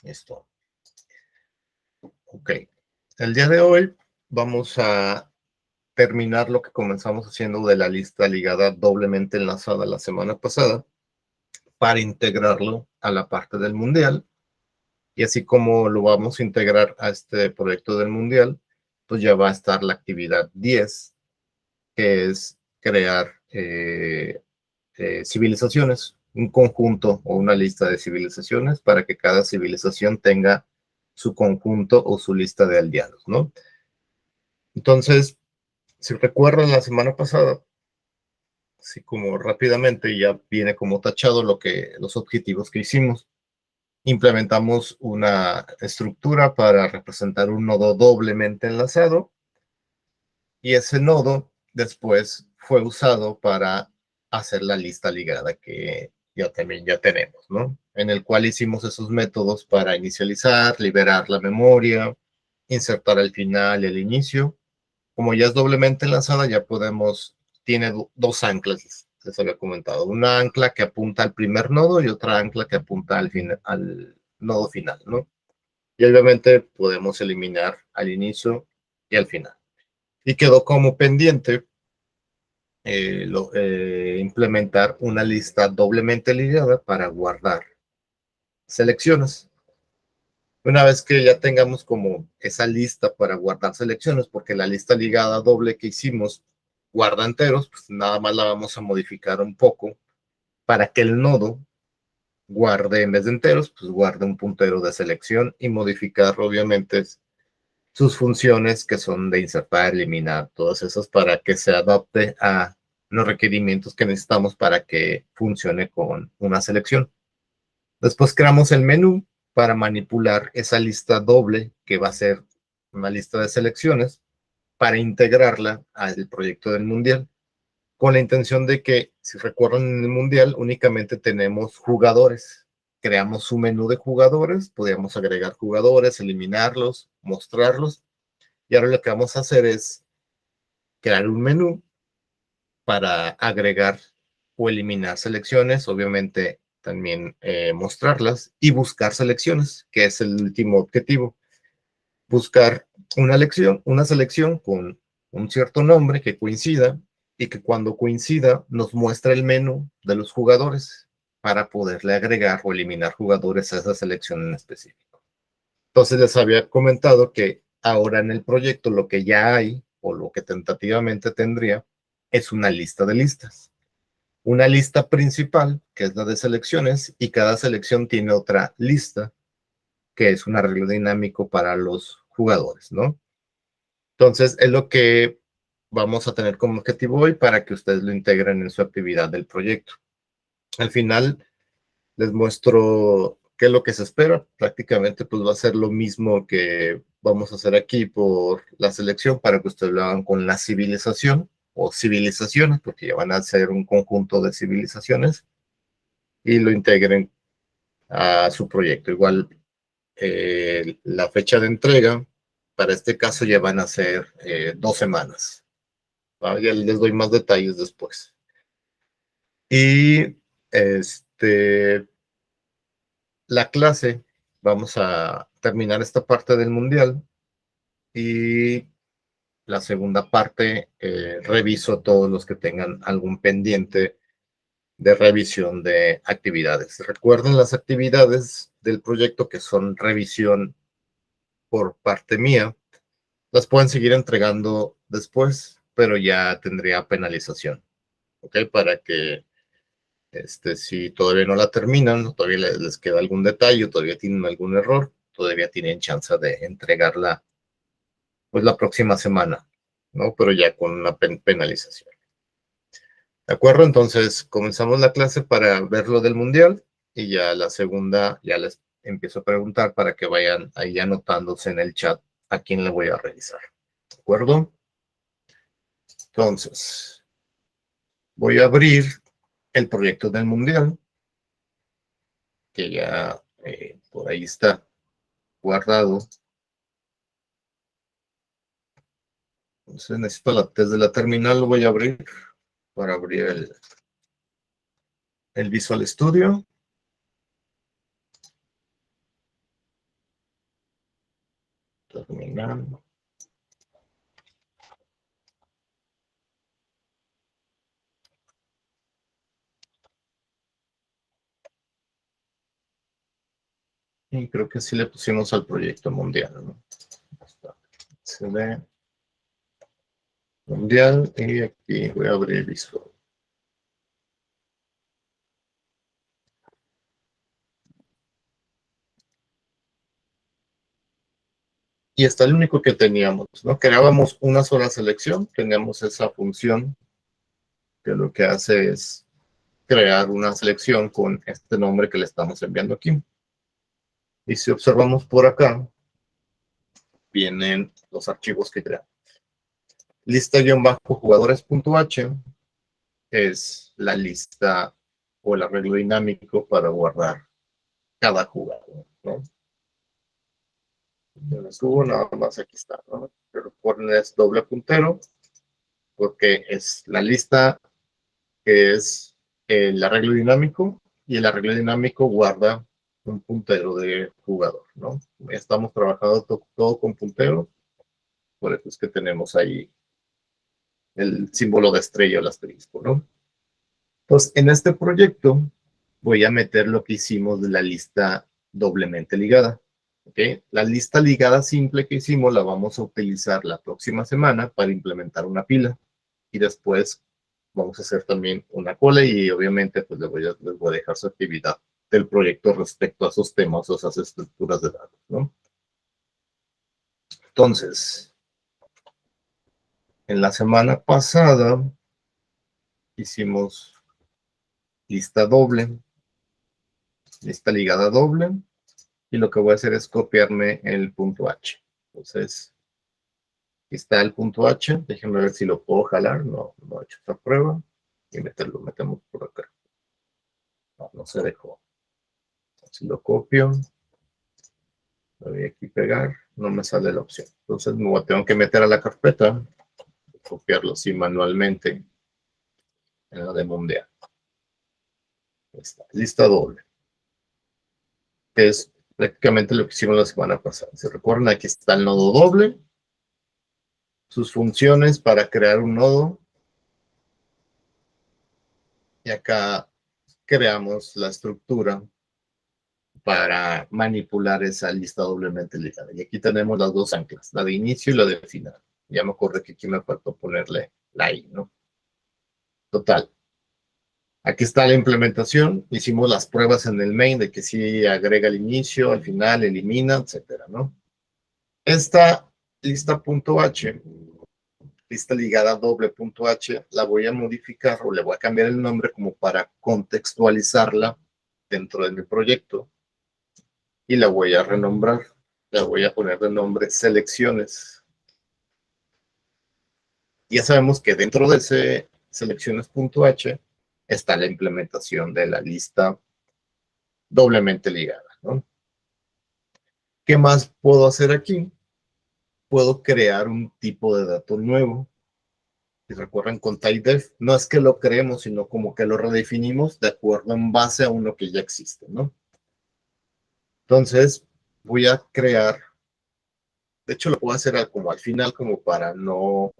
Listo. Ok. El día de hoy vamos a terminar lo que comenzamos haciendo de la lista ligada doblemente enlazada la semana pasada para integrarlo a la parte del mundial. Y así como lo vamos a integrar a este proyecto del mundial, pues ya va a estar la actividad 10, que es crear civilizaciones, un conjunto o una lista de civilizaciones para que cada civilización tenga su conjunto o su lista de aldeanos, ¿no? Entonces, si recuerdan la semana pasada, así como rápidamente ya viene como tachado los objetivos que hicimos. Implementamos una estructura para representar un nodo doblemente enlazado y ese nodo después fue usado para hacer la lista ligada que ya también ya tenemos, ¿no? En el cual hicimos esos métodos para inicializar, liberar la memoria, insertar el final y el inicio. Como ya es doblemente enlazada, ya podemos, tiene dos anclas, les había comentado. Una ancla que apunta al primer nodo y otra ancla que apunta al nodo final, ¿no? Y obviamente podemos eliminar al inicio y al final. Y quedó como pendiente implementar una lista doblemente ligada para guardar selecciones. Una vez que ya tengamos como esa lista para guardar selecciones, porque la lista ligada doble que hicimos guarda enteros, pues nada más la vamos a modificar un poco para que el nodo guarde, en vez de enteros, pues guarde un puntero de selección y modificar obviamente sus funciones que son de insertar, eliminar, todas esas para que se adapte a los requerimientos que necesitamos para que funcione con una selección. Después creamos el menú para manipular esa lista doble que va a ser una lista de selecciones para integrarla al proyecto del mundial, con la intención de que, si recuerdan, en el mundial únicamente tenemos jugadores. Creamos un menú de jugadores, podíamos agregar jugadores, eliminarlos, mostrarlos, y ahora lo que vamos a hacer es crear un menú para agregar o eliminar selecciones, obviamente también mostrarlas y buscar selecciones, que es el último objetivo. Buscar una selección con un cierto nombre que coincida y que cuando coincida nos muestre el menú de los jugadores para poderle agregar o eliminar jugadores a esa selección en específico. Entonces les había comentado que ahora en el proyecto lo que ya hay o lo que tentativamente tendría es una lista de listas. Una lista principal, que es la de selecciones, y cada selección tiene otra lista, que es un arreglo dinámico para los jugadores, ¿no? Entonces, es lo que vamos a tener como objetivo hoy para que ustedes lo integren en su actividad del proyecto. Al final, les muestro qué es lo que se espera. Prácticamente, pues va a ser lo mismo que vamos a hacer aquí por la selección para que ustedes lo hagan con la civilización o civilizaciones, porque ya van a ser un conjunto de civilizaciones y lo integren a su proyecto. Igual la fecha de entrega, para este caso ya van a ser 2 semanas. ¿Va? Ya les doy más detalles después. Y la clase, vamos a terminar esta parte del mundial y la segunda parte reviso todos los que tengan algún pendiente de revisión de actividades. Recuerden las actividades del proyecto que son revisión por parte mía, las pueden seguir entregando después, pero ya tendría penalización, ¿ok? Para que si todavía no la terminan, todavía les queda algún detalle, todavía tienen algún error, todavía tienen chance de entregarla pues la próxima semana, ¿no? Pero ya con una penalización. ¿De acuerdo? Entonces comenzamos la clase para ver lo del mundial y ya la segunda ya les empiezo a preguntar para que vayan ahí anotándose en el chat a quién le voy a revisar. ¿De acuerdo? Entonces, voy a abrir el proyecto del mundial, que ya por ahí está guardado. Entonces necesito desde la terminal lo voy a abrir para abrir el Visual Studio. terminar. Y creo que sí le pusimos al proyecto mundial, ¿no? Se ve mundial y aquí voy a abrir Visual. Y está el único que teníamos, ¿no? Creábamos una sola selección, teníamos esa función que lo que hace es crear una selección con este nombre que le estamos enviando aquí. Y si observamos por acá, vienen los archivos que creamos. Lista-jugadores.h es la lista o el arreglo dinámico para guardar cada jugador, ¿no? Yo lo subo, nada más aquí está, ¿no? Pero pones doble puntero porque es la lista que es el arreglo dinámico y el arreglo dinámico guarda un puntero de jugador, ¿no? Estamos trabajando todo con punteros, por eso es que tenemos ahí el símbolo de estrella o el asterisco, ¿no? Entonces, en este proyecto voy a meter lo que hicimos de la lista doblemente ligada. ¿Okay? La lista ligada simple que hicimos la vamos a utilizar la próxima semana para implementar una pila. Y después vamos a hacer también una cola y obviamente pues les voy a dejar su actividad del proyecto respecto a esos temas o esas estructuras de datos, ¿no? Entonces, en la semana pasada hicimos lista doble, lista ligada doble, y lo que voy a hacer es copiarme el punto H. Entonces, aquí está el punto H, déjenme ver si lo puedo jalar, no he hecho esta prueba, y metemos por acá. No se dejó. Si lo copio, lo voy aquí a pegar, no me sale la opción. Entonces tengo que meter a la carpeta, copiarlo así manualmente en la de mundial. Está, lista doble. Que es prácticamente lo que hicimos la semana pasada. ¿Se recuerdan? Aquí está el nodo doble, sus funciones para crear un nodo. Y acá creamos la estructura para manipular esa lista doblemente ligada. Y aquí tenemos las dos anclas, la de inicio y la de final. Ya me acordé que aquí me faltó ponerle la I, ¿no? Total. Aquí está la implementación. Hicimos las pruebas en el main de que sí agrega el inicio, al final elimina, etcétera, ¿no? Esta lista.h, lista ligada doble.h, la voy a modificar o le voy a cambiar el nombre como para contextualizarla dentro de mi proyecto y la voy a renombrar. La voy a poner de nombre selecciones. Ya sabemos que dentro de ese selecciones.h está la implementación de la lista doblemente ligada, ¿no? ¿Qué más puedo hacer aquí? Puedo crear un tipo de dato nuevo. Si recuerdan con typedef, no es que lo creemos, sino como que lo redefinimos de acuerdo en base a uno que ya existe, ¿no? Entonces, voy a crear, de hecho lo puedo hacer como al final, como para no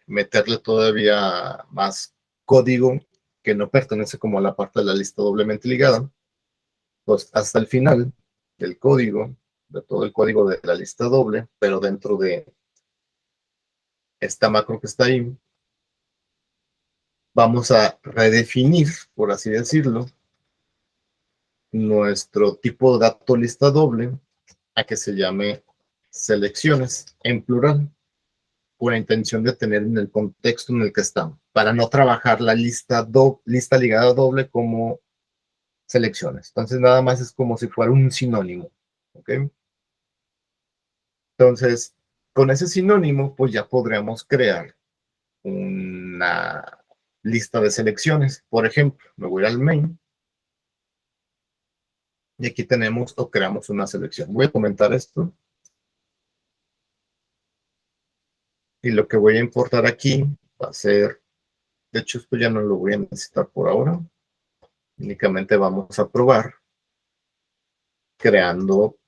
meterle todavía más código que no pertenece como a la parte de la lista doblemente ligada. Pues hasta el final del código, de todo el código de la lista doble, pero dentro de esta macro que está ahí, vamos a redefinir, por así decirlo, nuestro tipo de dato lista doble a que se llame selecciones en plural, con la intención de tener en el contexto en el que estamos, para no trabajar la lista ligada doble como selecciones. Entonces, nada más es como si fuera un sinónimo. ¿Ok? Entonces, con ese sinónimo, pues ya podríamos crear una lista de selecciones. Por ejemplo, me voy al main y aquí tenemos o creamos una selección. Voy a comentar esto. Y lo que voy a importar aquí va a ser, de hecho, esto ya no lo voy a necesitar por ahora. Únicamente vamos a probar creando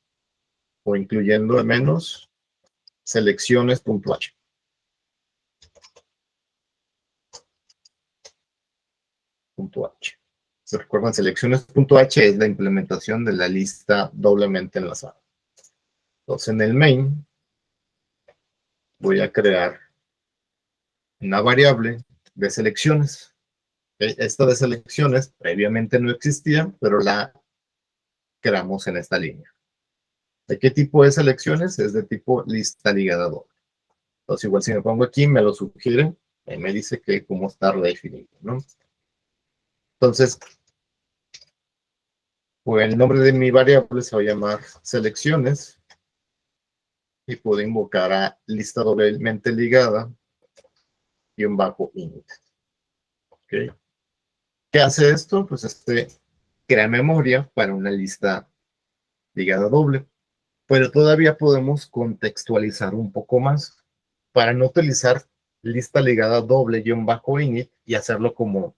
o incluyendo al menos selecciones.h. .h. ¿Se recuerdan? Selecciones.h es la implementación de la lista doblemente enlazada. Entonces, en el main voy a crear una variable de selecciones. Esta de selecciones previamente no existía, pero la creamos en esta línea. ¿De qué tipo de selecciones? Es de tipo lista ligada doble. Entonces, igual si me pongo aquí, me lo sugiere, y me dice que cómo está redefinido, ¿no? Entonces, pues el nombre de mi variable se va a llamar selecciones y puedo invocar a lista doblemente ligada y un bajo init. ¿Okay? ¿Qué hace esto? Pues crea memoria para una lista ligada doble, pero todavía podemos contextualizar un poco más para no utilizar lista ligada doble y un bajo init y hacerlo como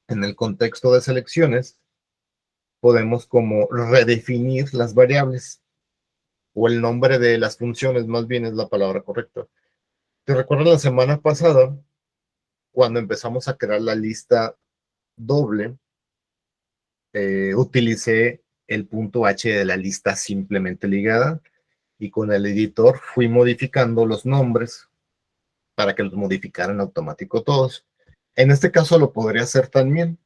en el contexto de selecciones. Podemos como redefinir las variables o el nombre de las funciones, más bien es la palabra correcta. ¿Te recuerdas la semana pasada cuando empezamos a crear la lista doble? Utilicé el punto H de la lista simplemente ligada y con el editor fui modificando los nombres para que los modificaran automático todos. En este caso lo podría hacer también,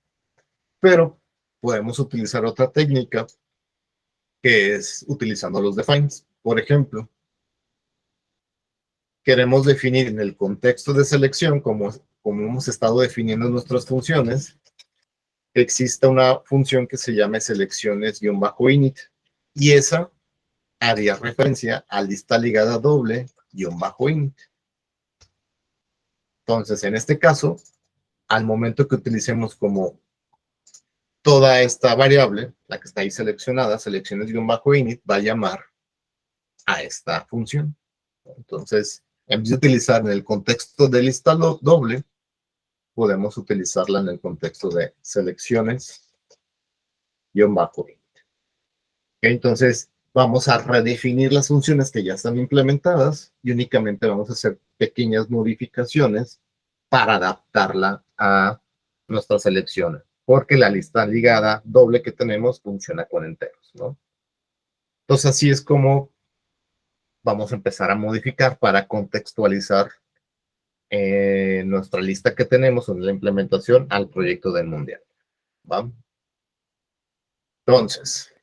pero podemos utilizar otra técnica que es utilizando los defines. Por ejemplo, queremos definir en el contexto de selección, como hemos estado definiendo nuestras funciones, existe una función que se llama selecciones-init y esa haría referencia a lista ligada doble-init. Entonces, en este caso, al momento que utilicemos como toda esta variable, la que está ahí seleccionada, selecciones-init, va a llamar a esta función. Entonces, en vez de utilizar en el contexto de lista doble, podemos utilizarla en el contexto de selecciones-init. Entonces, vamos a redefinir las funciones que ya están implementadas y únicamente vamos a hacer pequeñas modificaciones para adaptarla a nuestras selecciones, porque la lista ligada doble que tenemos funciona con enteros, ¿no? Entonces, así es como vamos a empezar a modificar para contextualizar nuestra lista que tenemos en la implementación al proyecto del mundial. ¿Va? Entonces,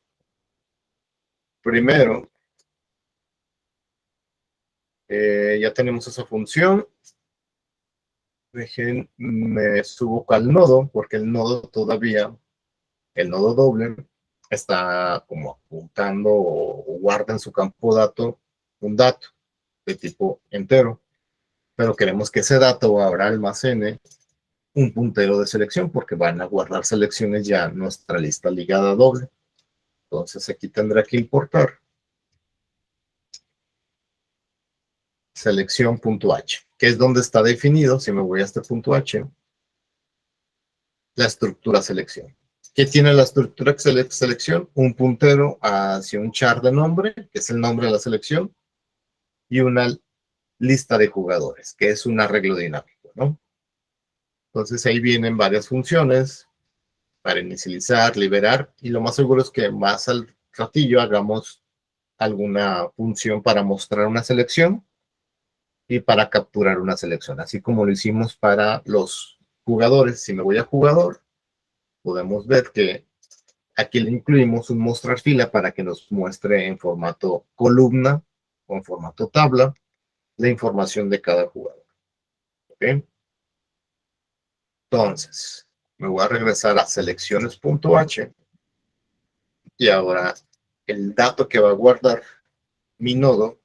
primero, ya tenemos esa función. Me subo al nodo, porque el nodo todavía, el nodo doble, está como apuntando o guarda en su campo dato un dato de tipo entero, pero queremos que ese dato ahora almacene un puntero de selección, porque van a guardar selecciones ya en nuestra lista ligada doble. Entonces aquí tendrá que importar selección.h, que es donde está definido, si me voy a este punto H, la estructura selección. ¿Qué tiene la estructura selección? Un puntero hacia un char de nombre, que es el nombre de la selección, y una lista de jugadores, que es un arreglo dinámico, ¿no? Entonces ahí vienen varias funciones para inicializar, liberar, y lo más seguro es que más al ratillo hagamos alguna función para mostrar una selección y para capturar una selección, así como lo hicimos para los jugadores. Si me voy a jugador, podemos ver que aquí le incluimos un mostrar fila para que nos muestre en formato columna o en formato tabla la información de cada jugador. ¿Okay? Entonces, me voy a regresar a selecciones.h y ahora el dato que va a guardar mi nodo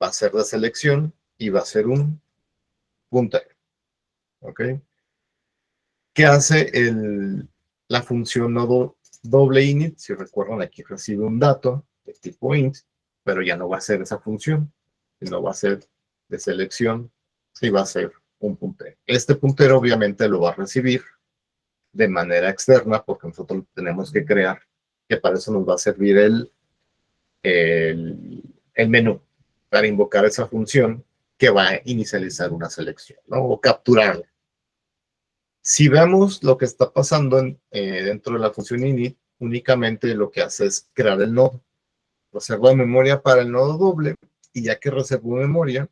va a ser de selección y va a ser un puntero. ¿Ok? ¿Qué hace la función nodo doble init? Si recuerdan, aquí recibe un dato de tipo int, pero ya no va a ser esa función, sino va a ser de selección y va a ser un puntero. Este puntero obviamente lo va a recibir de manera externa porque nosotros lo tenemos que crear, que para eso nos va a servir el menú para invocar esa función que va a inicializar una selección, ¿no? O capturarla. Si vemos lo que está pasando dentro de la función init, únicamente lo que hace es crear el nodo. Reserva memoria para el nodo doble, y ya que reservó memoria,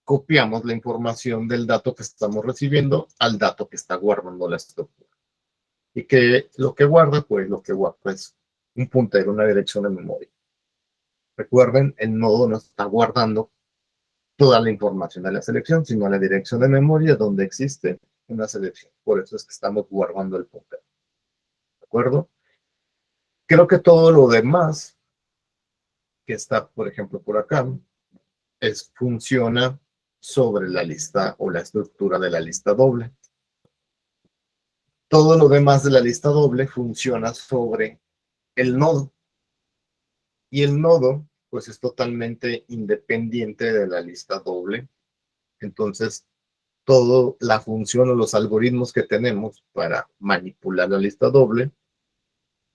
copiamos la información del dato que estamos recibiendo al dato que está guardando la estructura. Y que lo que guarda, pues lo que guarda es un puntero, una dirección de memoria. Recuerden, el nodo no está guardando toda la información de la selección, sino la dirección de memoria donde existe una selección. Por eso es que estamos guardando el puntero. ¿De acuerdo? Creo que todo lo demás que está, por ejemplo, por acá, funciona sobre la lista o la estructura de la lista doble. Todo lo demás de la lista doble funciona sobre el nodo. Y el nodo, pues, es totalmente independiente de la lista doble. Entonces, toda la función o los algoritmos que tenemos para manipular la lista doble,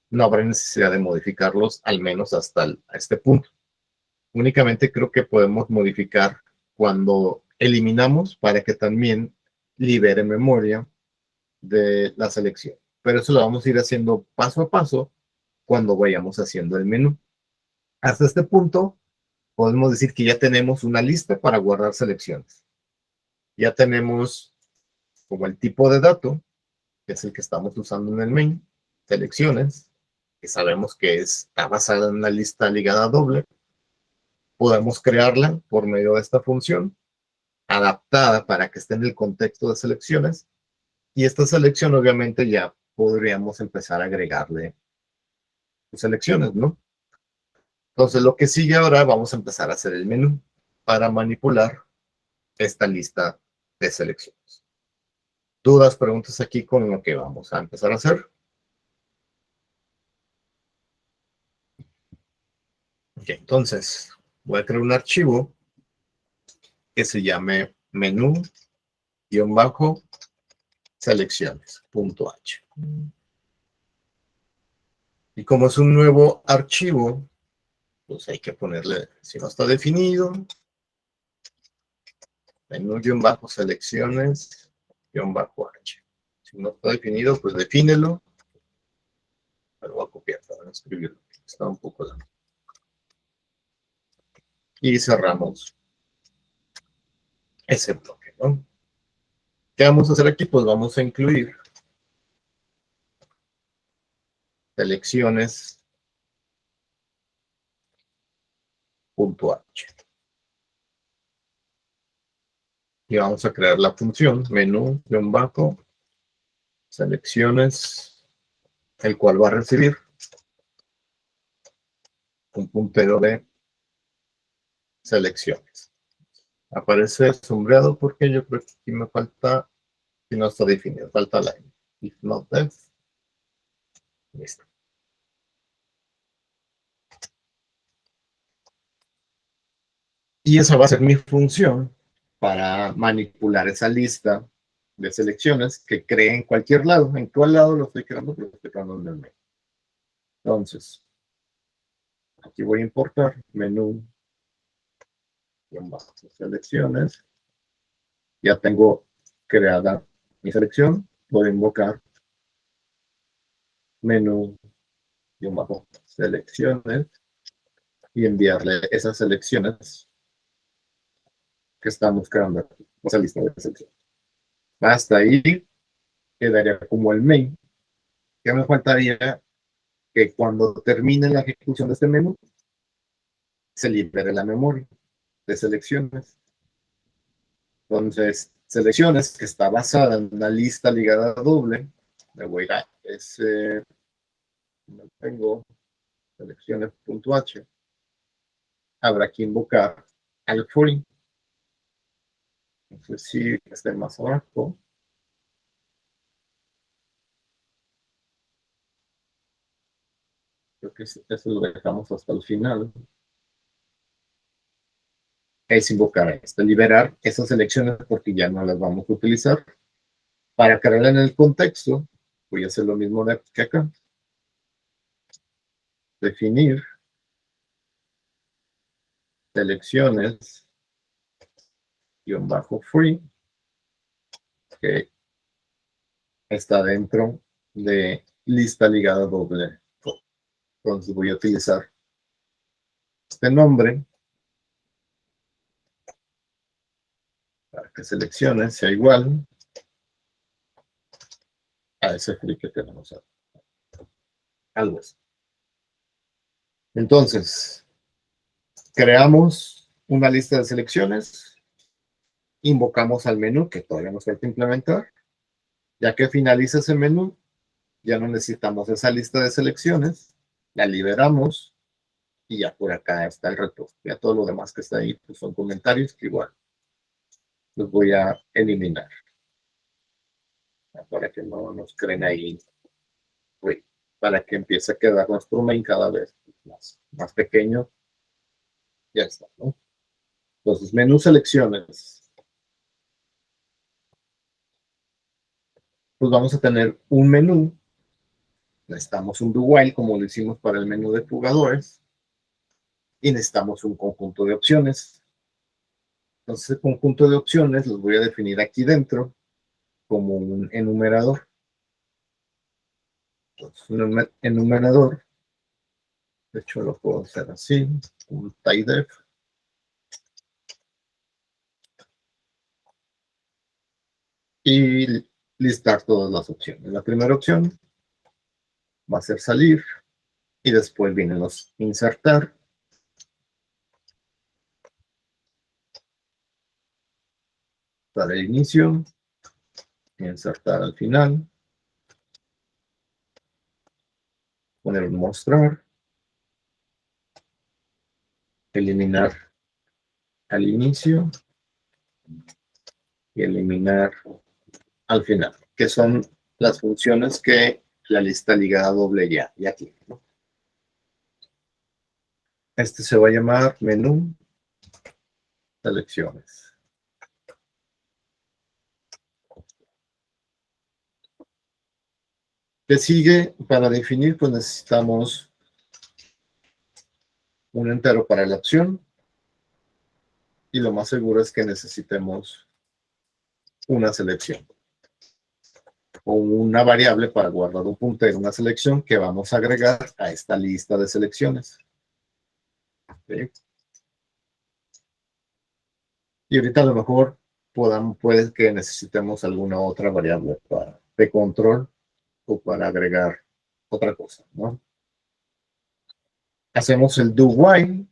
no habrá necesidad de modificarlos, al menos hasta a este punto. Únicamente creo que podemos modificar cuando eliminamos para que también libere memoria de la selección. Pero eso lo vamos a ir haciendo paso a paso cuando vayamos haciendo el menú. Hasta este punto, podemos decir que ya tenemos una lista para guardar selecciones. Ya tenemos como el tipo de dato, que es el que estamos usando en el main, selecciones, que sabemos que está basada en una lista ligada doble. Podemos crearla por medio de esta función, adaptada para que esté en el contexto de selecciones. Y esta selección, obviamente, ya podríamos empezar a agregarle selecciones, ¿no? Entonces, lo que sigue ahora, vamos a empezar a hacer el menú para manipular esta lista de selecciones. ¿Dudas, preguntas aquí con lo que vamos a empezar a hacer? Ok, entonces, voy a crear un archivo que se llame menú-selecciones.h. Y como es un nuevo archivo, pues hay que ponerle, si no está definido, menú-selecciones-h. Si no está definido, pues defínelo. Lo voy a copiar para escribirlo. Está un poco largo. Y cerramos ese bloque, ¿no? ¿Qué vamos a hacer aquí? Pues vamos a incluir selecciones.h. Y vamos a crear la función menú-selecciones, el cual va a recibir un puntero de selecciones. Aparece sombreado porque yo creo que aquí me falta, si no está definido, falta line. If not def, listo. Y esa va a ser mi función para manipular esa lista de selecciones que cree en cualquier lado. ¿En cuál lado lo estoy creando? Lo estoy creando en el menú. Entonces, aquí voy a importar menú, selecciones. Ya tengo creada mi selección. Voy a invocar menú, selecciones, y enviarle esas selecciones que estamos creando aquí, esa lista de selecciones. Hasta ahí quedaría como el main. ¿Qué me faltaría? Que cuando termine la ejecución de este menú, se libere la memoria de selecciones. Entonces, selecciones que está basada en una lista ligada a doble, me voy a ese, no tengo selecciones.h, habrá que invocar al for. No sé si está más abajo. Creo que eso lo dejamos hasta el final. Es invocar liberar esas selecciones porque ya no las vamos a utilizar. Para crearla en el contexto, voy a hacer lo mismo que acá. Definir selecciones -free, que está dentro de lista ligada doble. Entonces voy a utilizar este nombre para que selecciones sea igual a ese free que tenemos ahí. Algo así. Entonces, creamos una lista de selecciones, invocamos al menú que todavía nos falta implementar. Ya que finaliza ese menú, ya no necesitamos esa lista de selecciones, la liberamos y ya por acá está el reto. Ya todo lo demás que está ahí pues son comentarios que igual los voy a eliminar para que no nos creen ahí, para que empiece a quedar nuestro main cada vez más pequeño. Ya está, ¿no? Entonces, menú selecciones. Pues vamos a tener un menú. Necesitamos un do while como lo hicimos para el menú de jugadores. Y necesitamos un conjunto de opciones. Entonces, el conjunto de opciones los voy a definir aquí dentro como un enumerador. Entonces, un enumerador, de hecho lo puedo hacer así, un tidyDef. Y listar todas las opciones. La primera opción va a ser salir y después vienen los insertar. Para el inicio, insertar al final, poner un mostrar, eliminar al inicio y eliminar al final, que son las funciones que la lista ligada doble ya tiene, ¿no? Este se va a llamar menú selecciones. ¿Qué sigue? Para definir, pues necesitamos un entero para la opción y lo más seguro es que necesitemos una selección o una variable para guardar un puntero, una selección que vamos a agregar a esta lista de selecciones. ¿Sí? Y ahorita a lo mejor puede que necesitemos alguna otra variable de control o para agregar otra cosa, ¿no? Hacemos el do while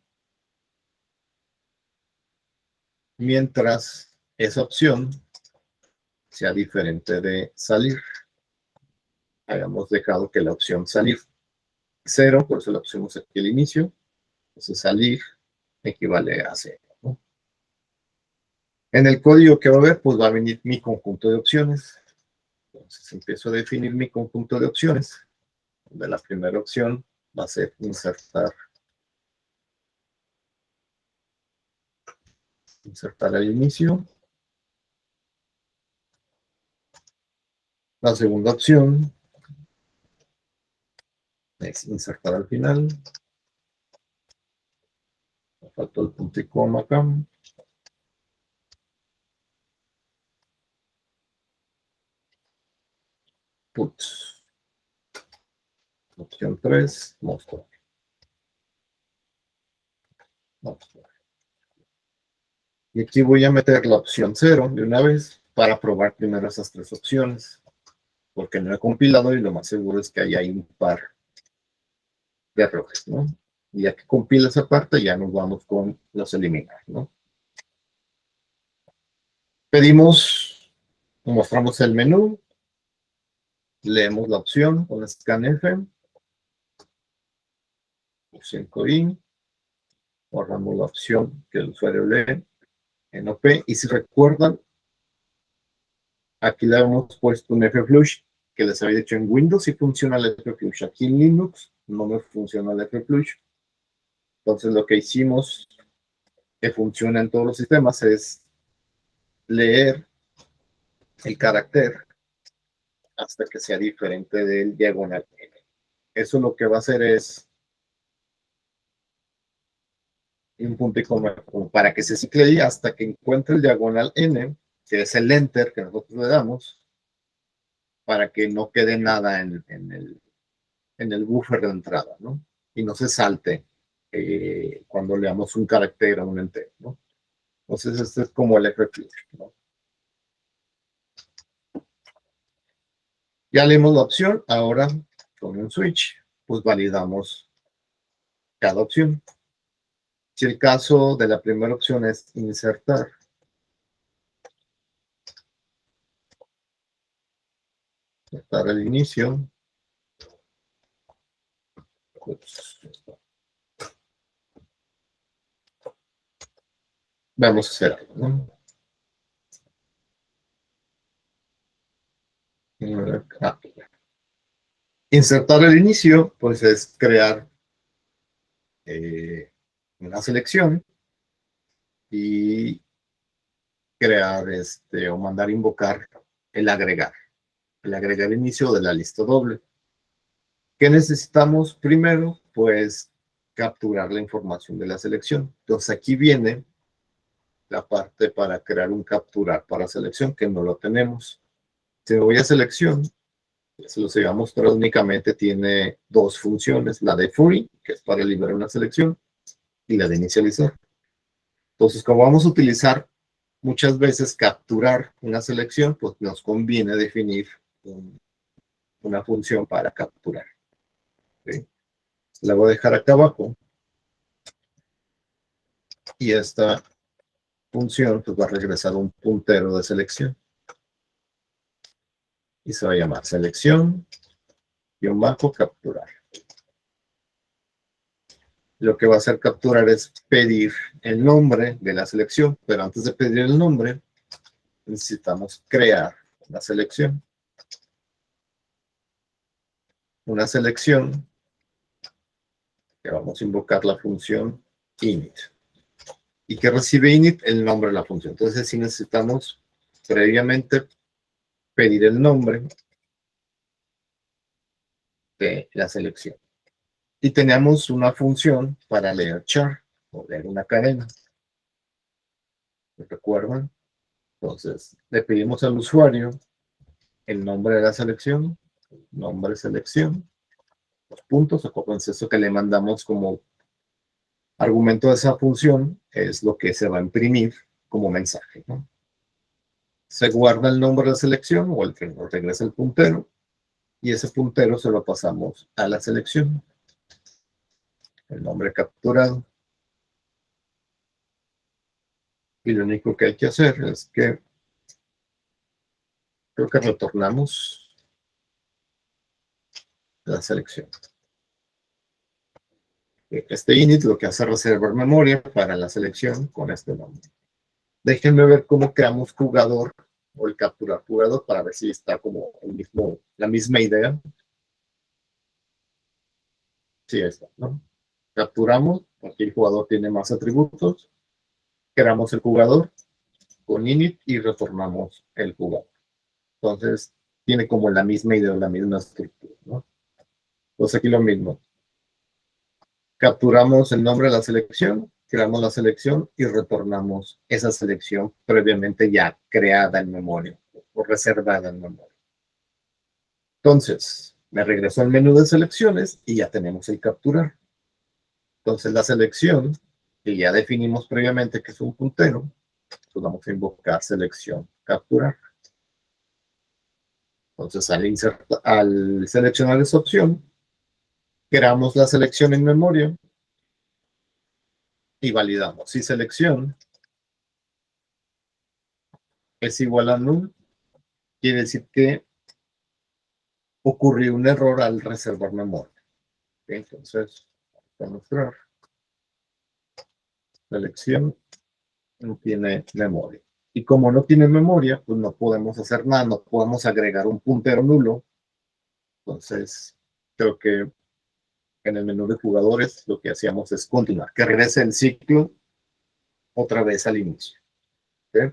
mientras esa opción sea diferente de salir. Hayamos dejado que la opción salir 0, por eso la pusimos aquí al inicio. Entonces salir equivale a 0, ¿no? En el código que va a haber, pues va a venir mi conjunto de opciones. Entonces empiezo a definir mi conjunto de opciones, donde la primera opción va a ser insertar al inicio. La segunda opción es insertar al final. Me faltó el punto y coma acá. Put. Opción 3, mostrar. Y aquí voy a meter la opción 0 de una vez para probar primero esas tres opciones, porque no he compilado y lo más seguro es que haya un par de errores, ¿no? Y ya que compila esa parte, ya nos vamos con los eliminar, ¿no? Pedimos, mostramos el menú, leemos la opción con scanf, opción COIN, borramos la opción que el usuario lee en OP, y si recuerdan, aquí le hemos puesto un flush que les había dicho en Windows y funciona el flush. Aquí en Linux no me funciona el flush. Entonces lo que hicimos que funciona en todos los sistemas es leer el carácter hasta que sea diferente del diagonal. Eso lo que va a hacer es y un punto y coma, como para que se cicle ahí hasta que encuentre el diagonal n, que es el enter que nosotros le damos, para que no quede nada en el buffer de entrada, ¿no? Y no se salte cuando leamos un carácter a un entero, ¿no? Entonces, este es como el FFlush, ¿no? Ya leímos la opción, ahora con un switch, pues validamos cada opción. Si el caso de la primera opción es insertar, al inicio, pues, vamos a hacer algo, ¿no? Insertar el inicio, pues es crear una selección y crear o mandar invocar el agregar inicio de la lista doble. ¿Qué necesitamos primero? Pues capturar la información de la selección. Entonces aquí viene la parte para crear un capturar para selección, que no lo tenemos. Si me voy a selección, se los voy a mostrar, únicamente tiene dos funciones, la de free, que es para liberar una selección, y la de inicializar. Entonces, como vamos a utilizar muchas veces capturar una selección, pues nos conviene definir una función para capturar. ¿Sí? La voy a dejar acá abajo. Y esta función pues, va a regresar un puntero de selección. Y se va a llamar selección-capturar. Lo que va a hacer capturar es pedir el nombre de la selección, pero antes de pedir el nombre, necesitamos crear una selección. Una selección que vamos a invocar la función init. Y que recibe init el nombre de la función. Entonces, si necesitamos previamente pedir el nombre de la selección. Y tenemos una función para leer char, o leer una cadena. ¿Me recuerdan? Entonces, le pedimos al usuario el nombre de la selección, nombre selección, los puntos, acuérdense, eso que le mandamos como argumento de esa función es lo que se va a imprimir como mensaje, ¿no? Se guarda el nombre de la selección o el que nos regresa el puntero y ese puntero se lo pasamos a la selección. El nombre capturado. Y lo único que hay que hacer es que creo que retornamos la selección. Este init lo que hace es reservar memoria para la selección con este nombre. Déjenme ver cómo creamos jugador o el capturar jugador para ver si está como la misma idea. Sí, está, ¿no? Capturamos, aquí el jugador tiene más atributos, creamos el jugador con init y retornamos el jugador. Entonces, tiene como la misma idea, la misma estructura, ¿no? Entonces aquí lo mismo. Capturamos el nombre de la selección, creamos la selección y retornamos esa selección previamente ya creada en memoria o reservada en memoria. Entonces, me regreso al menú de selecciones y ya tenemos el capturar. Entonces, la selección, que ya definimos previamente que es un puntero, pues vamos a invocar selección capturar. Entonces, al seleccionar esa opción, creamos la selección en memoria y validamos. Si selección es igual a null, quiere decir que ocurrió un error al reservar memoria. ¿Okay? Entonces, vamos a mostrar. Selección no tiene memoria. Y como no tiene memoria, pues no podemos hacer nada, no podemos agregar un puntero nulo. Entonces, creo que en el menú de jugadores lo que hacíamos es continuar, que regrese el ciclo otra vez al inicio. ¿Okay?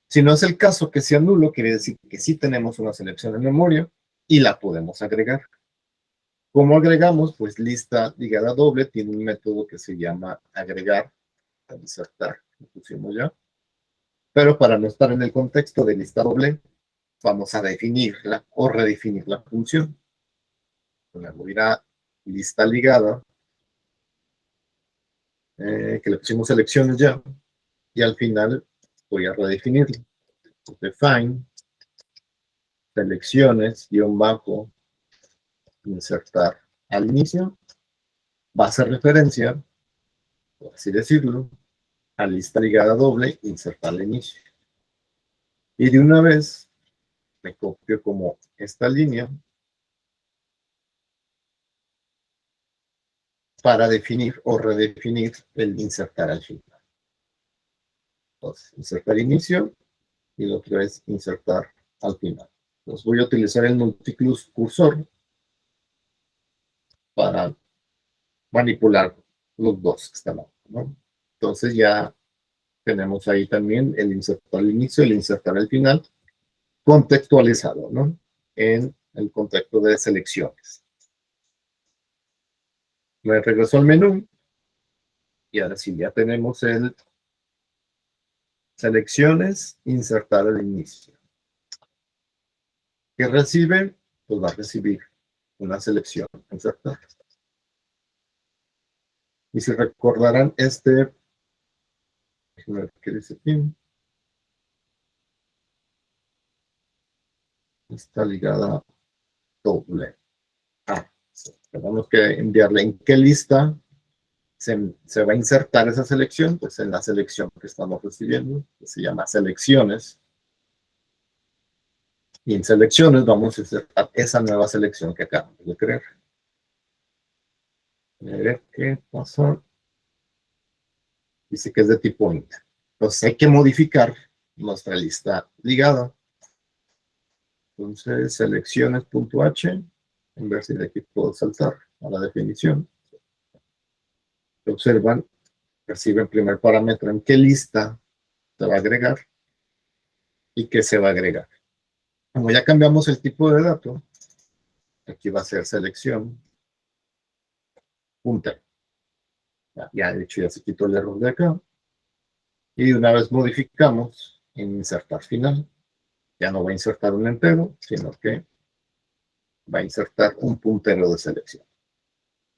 Si no es el caso que sea nulo, quiere decir que sí tenemos una selección en memoria y la podemos agregar. ¿Cómo agregamos? Pues lista ligada doble tiene un método que se llama agregar, insertar, lo pusimos ya. Pero para no estar en el contexto de lista doble, vamos a definirla o redefinir la función. Le voy a ir a lista ligada, que le pusimos selecciones ya, y al final voy a redefinirlo. Define, selecciones, guión bajo, insertar al inicio, va a hacer referencia, por así decirlo, a lista ligada doble, insertar al inicio. Y de una vez me copio como esta línea para definir o redefinir el insertar al final. Entonces, insertar inicio y lo otro es insertar al final. Entonces voy a utilizar el multicursor para manipular los dos que están abajo, ¿no? Entonces ya tenemos ahí también el insertar al inicio y el insertar al final contextualizado, ¿no? En el contexto de selecciones. Me regreso al menú y ahora sí ya tenemos el selecciones, insertar al inicio. ¿Qué recibe? Pues va a recibir una selección, insertar. Y si recordarán déjenme ver qué dice aquí, está ligada doble. Tenemos que enviarle en qué lista se va a insertar esa selección, pues en la selección que estamos recibiendo, que se llama selecciones. Y en selecciones vamos a insertar esa nueva selección que acabamos de crear. A ver qué pasa. Dice que es de tipo int. Entonces hay que modificar nuestra lista ligada. Entonces selecciones.h, en ver si de aquí puedo saltar a la definición. Observan, recibe el primer parámetro en qué lista se va a agregar y qué se va a agregar. Como ya cambiamos el tipo de dato, aquí va a ser selección punta. Ya de hecho ya se quitó el error de acá. Y una vez modificamos en insertar final, ya no va a insertar un entero, sino que va a insertar un puntero de selección.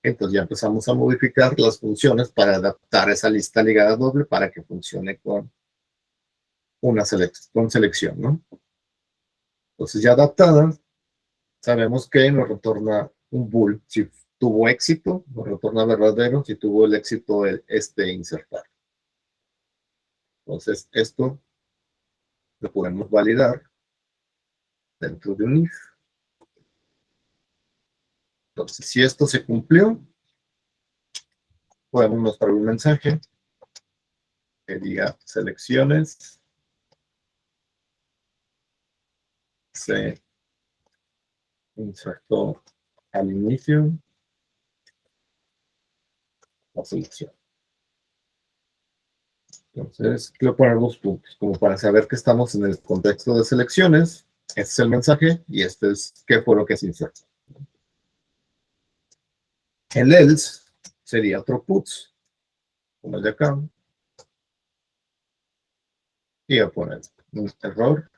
Entonces ya empezamos a modificar las funciones para adaptar esa lista ligada doble para que funcione con una selección, ¿no? Entonces ya adaptada, sabemos que nos retorna un bool. Si tuvo éxito, nos retorna verdadero. Si tuvo el éxito, insertar. Entonces esto lo podemos validar dentro de un if. Entonces si esto se cumplió, podemos mostrar un mensaje que diga selecciones se insertó al inicio la selección. Entonces, quiero poner 2 puntos, como para saber que estamos en el contexto de selecciones. Este es el mensaje y este es qué fue lo que se insertó. El else sería otro puts, como el de acá. Y voy a poner un error.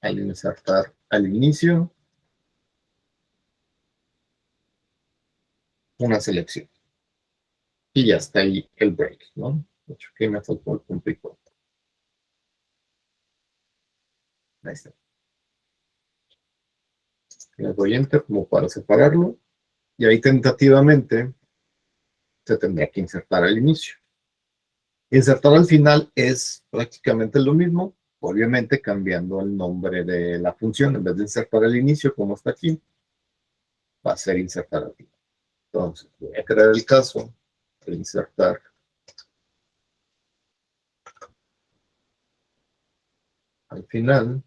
Al insertar al inicio una selección. Y ya está ahí el break, ¿no? De hecho, aquí me faltó el punto y coma. Ahí está. Le doy enter como para separarlo. Y ahí tentativamente se tendría que insertar al inicio. Insertar al final es prácticamente lo mismo, obviamente cambiando el nombre de la función. En vez de insertar al inicio, como está aquí, va a ser insertar al final. Entonces, voy a crear el caso de insertar al final.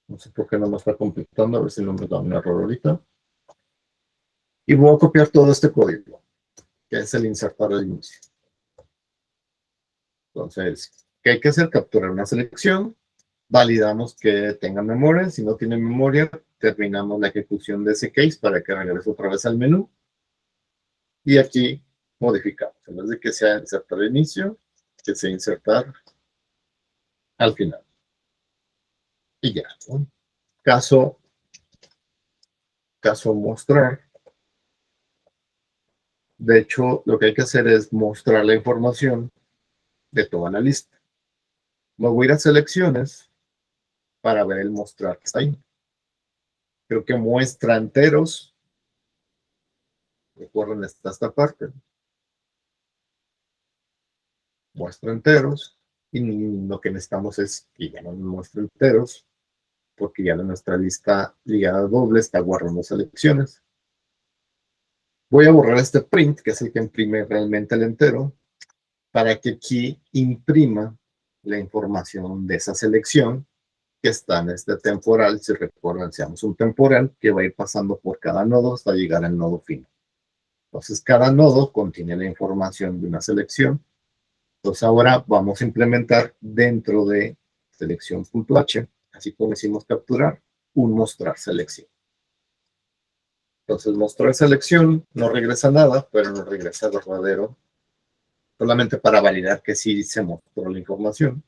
No sé por qué no me está completando, a ver si no me da un error ahorita. Y voy a copiar todo este código, que es el insertar al inicio. Entonces, ¿Qué hay que hacer? Capturar una selección, validamos que tenga memoria. Si no tiene memoria, terminamos la ejecución de ese case para que regrese otra vez al menú. Y aquí modificamos. En vez de que sea insertar al inicio, que sea insertar al final. Y ya, ¿no? Caso mostrar. De hecho, lo que hay que hacer es mostrar la información de toda la lista. Me voy a ir a selecciones para ver el mostrar que está ahí. Creo que muestra enteros. Recuerden, está esta parte. Muestra enteros. Y lo que necesitamos es que ya no muestre enteros, porque ya nuestra lista ligada doble está guardando selecciones. Voy a borrar este print, que es el que imprime realmente el entero, para que aquí imprima la información de esa selección que está en este temporal. Si recuerdan, seamos un temporal que va a ir pasando por cada nodo hasta llegar al nodo final. Entonces, cada nodo contiene la información de una selección. Entonces, ahora vamos a implementar dentro de selección.h, así como hicimos capturar, un mostrar selección. Entonces, mostrar selección no regresa nada, pero nos regresa el verdadero, solamente para validar que sí se mostró la información.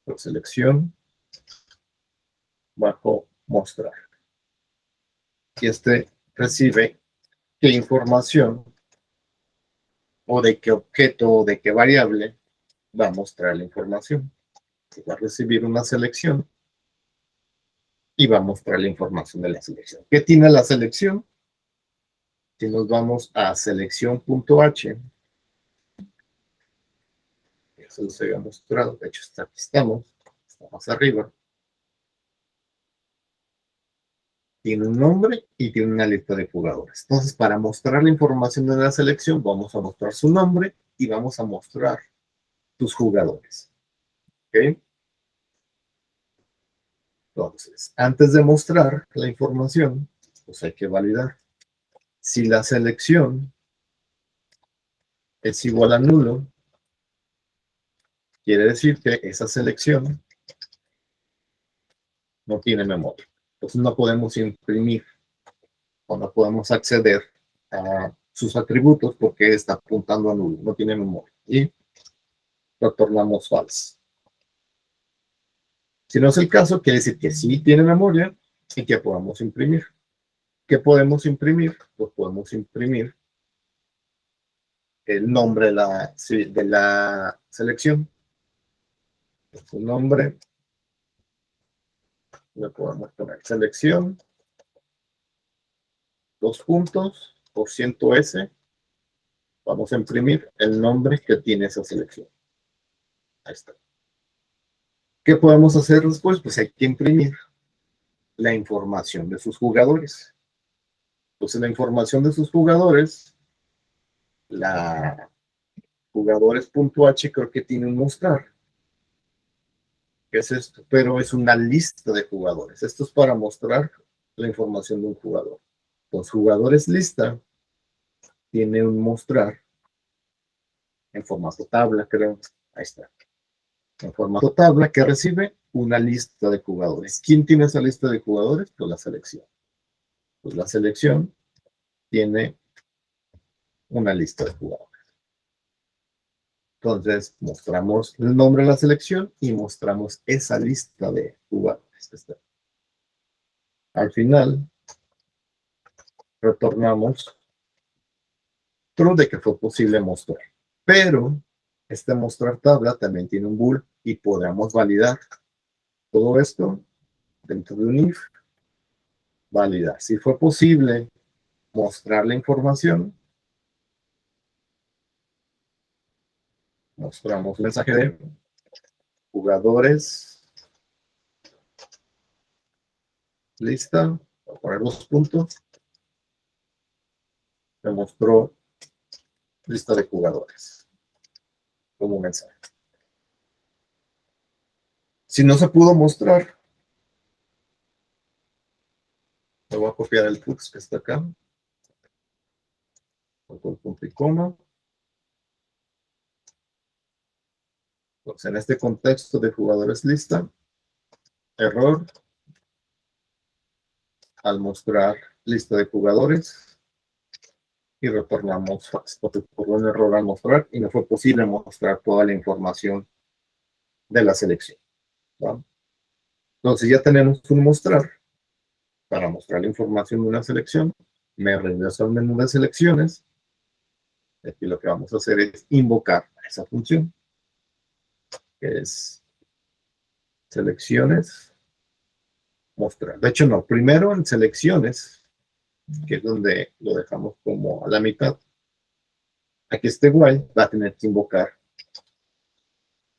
Por selección bajo mostrar. Y este recibe qué información o de qué objeto o de qué variable va a mostrar la información. Va a recibir una selección y va a mostrar la información de la selección. ¿Qué tiene la selección? Si nos vamos a selección.h, ya se los había mostrado, de hecho aquí estamos más arriba. Tiene un nombre y tiene una lista de jugadores. Entonces, para mostrar la información de la selección, vamos a mostrar su nombre y vamos a mostrar tus jugadores. ¿Ok? Entonces, antes de mostrar la información, pues hay que validar. Si la selección es igual a nulo, quiere decir que esa selección no tiene memoria. Entonces no podemos imprimir o no podemos acceder a sus atributos porque está apuntando a nulo, no tiene memoria. Y retornamos false. Si no es el caso, quiere decir que sí tiene memoria y que podamos imprimir. ¿Qué podemos imprimir? Pues podemos imprimir el nombre de la selección. Su nombre, le podemos poner selección, %S. Vamos a imprimir el nombre que tiene esa selección. Ahí está. ¿Qué podemos hacer después? Pues hay que imprimir la información de sus jugadores. Entonces, la información de sus jugadores, la jugadores.h creo que tiene un mostrar. ¿Qué es esto? Pero es una lista de jugadores. Esto es para mostrar la información de un jugador. Los jugadores lista tiene un mostrar en formato tabla, creo. Ahí está. En formato tabla que recibe una lista de jugadores. ¿Quién tiene esa lista de jugadores? Pues la selección. Pues la selección tiene una lista de jugadores. Entonces, mostramos el nombre de la selección y mostramos esa lista de jugadores. Al final, retornamos true de que fue posible mostrar. Pero este mostrar tabla también tiene un bool y podemos validar todo esto dentro de un if. Validar. Si fue posible mostrar la información, mostramos el mensaje de jugadores, lista, voy a poner 2 puntos, me mostró lista de jugadores como mensaje. Si no se pudo mostrar, le voy a copiar el puts que está acá, con punto y coma, Pues en este contexto de jugadores lista, error al mostrar lista de jugadores y retornamos porque por un error al mostrar y no fue posible mostrar toda la información de la selección, ¿no? Entonces ya tenemos un mostrar para mostrar la información de una selección. Me regreso al menú de selecciones. Aquí lo que vamos a hacer es invocar a esa función, que es selecciones, mostrar. De hecho, no, primero en selecciones, que es donde lo dejamos como a la mitad. Aquí este while va a tener que invocar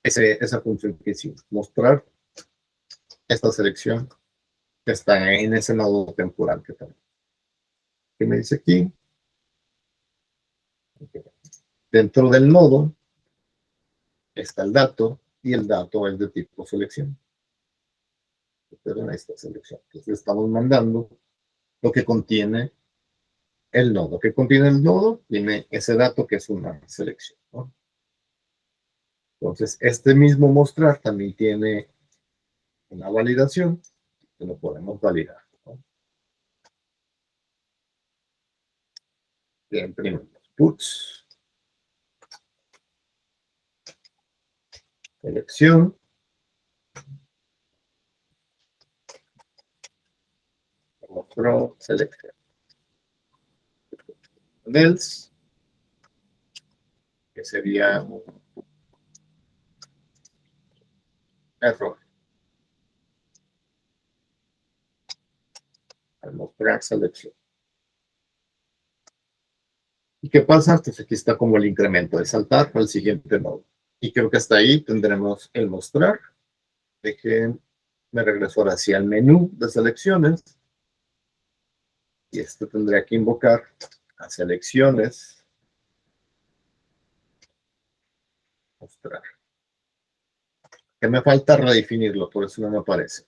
esa función que hicimos, mostrar esta selección que está en ese nodo temporal que tenemos. ¿Qué me dice aquí? Dentro del nodo está el dato y el dato es de tipo selección. Pero en esta selección. Entonces estamos mandando lo que contiene el nodo. ¿Qué contiene el nodo? Tiene ese dato que es una selección, ¿no? Entonces, este mismo mostrar también tiene una validación que lo podemos validar, ¿no? Bien, primero, puts, selección, mostró selección. Else, que sería un error. Al mostrar selección. ¿Y qué pasa? Pues aquí está como el incremento de saltar al siguiente nodo. Y creo que hasta ahí tendremos el mostrar. Me regreso ahora hacia el menú de selecciones. Y esto tendría que invocar a selecciones. Mostrar. Que me falta redefinirlo, por eso no me aparece.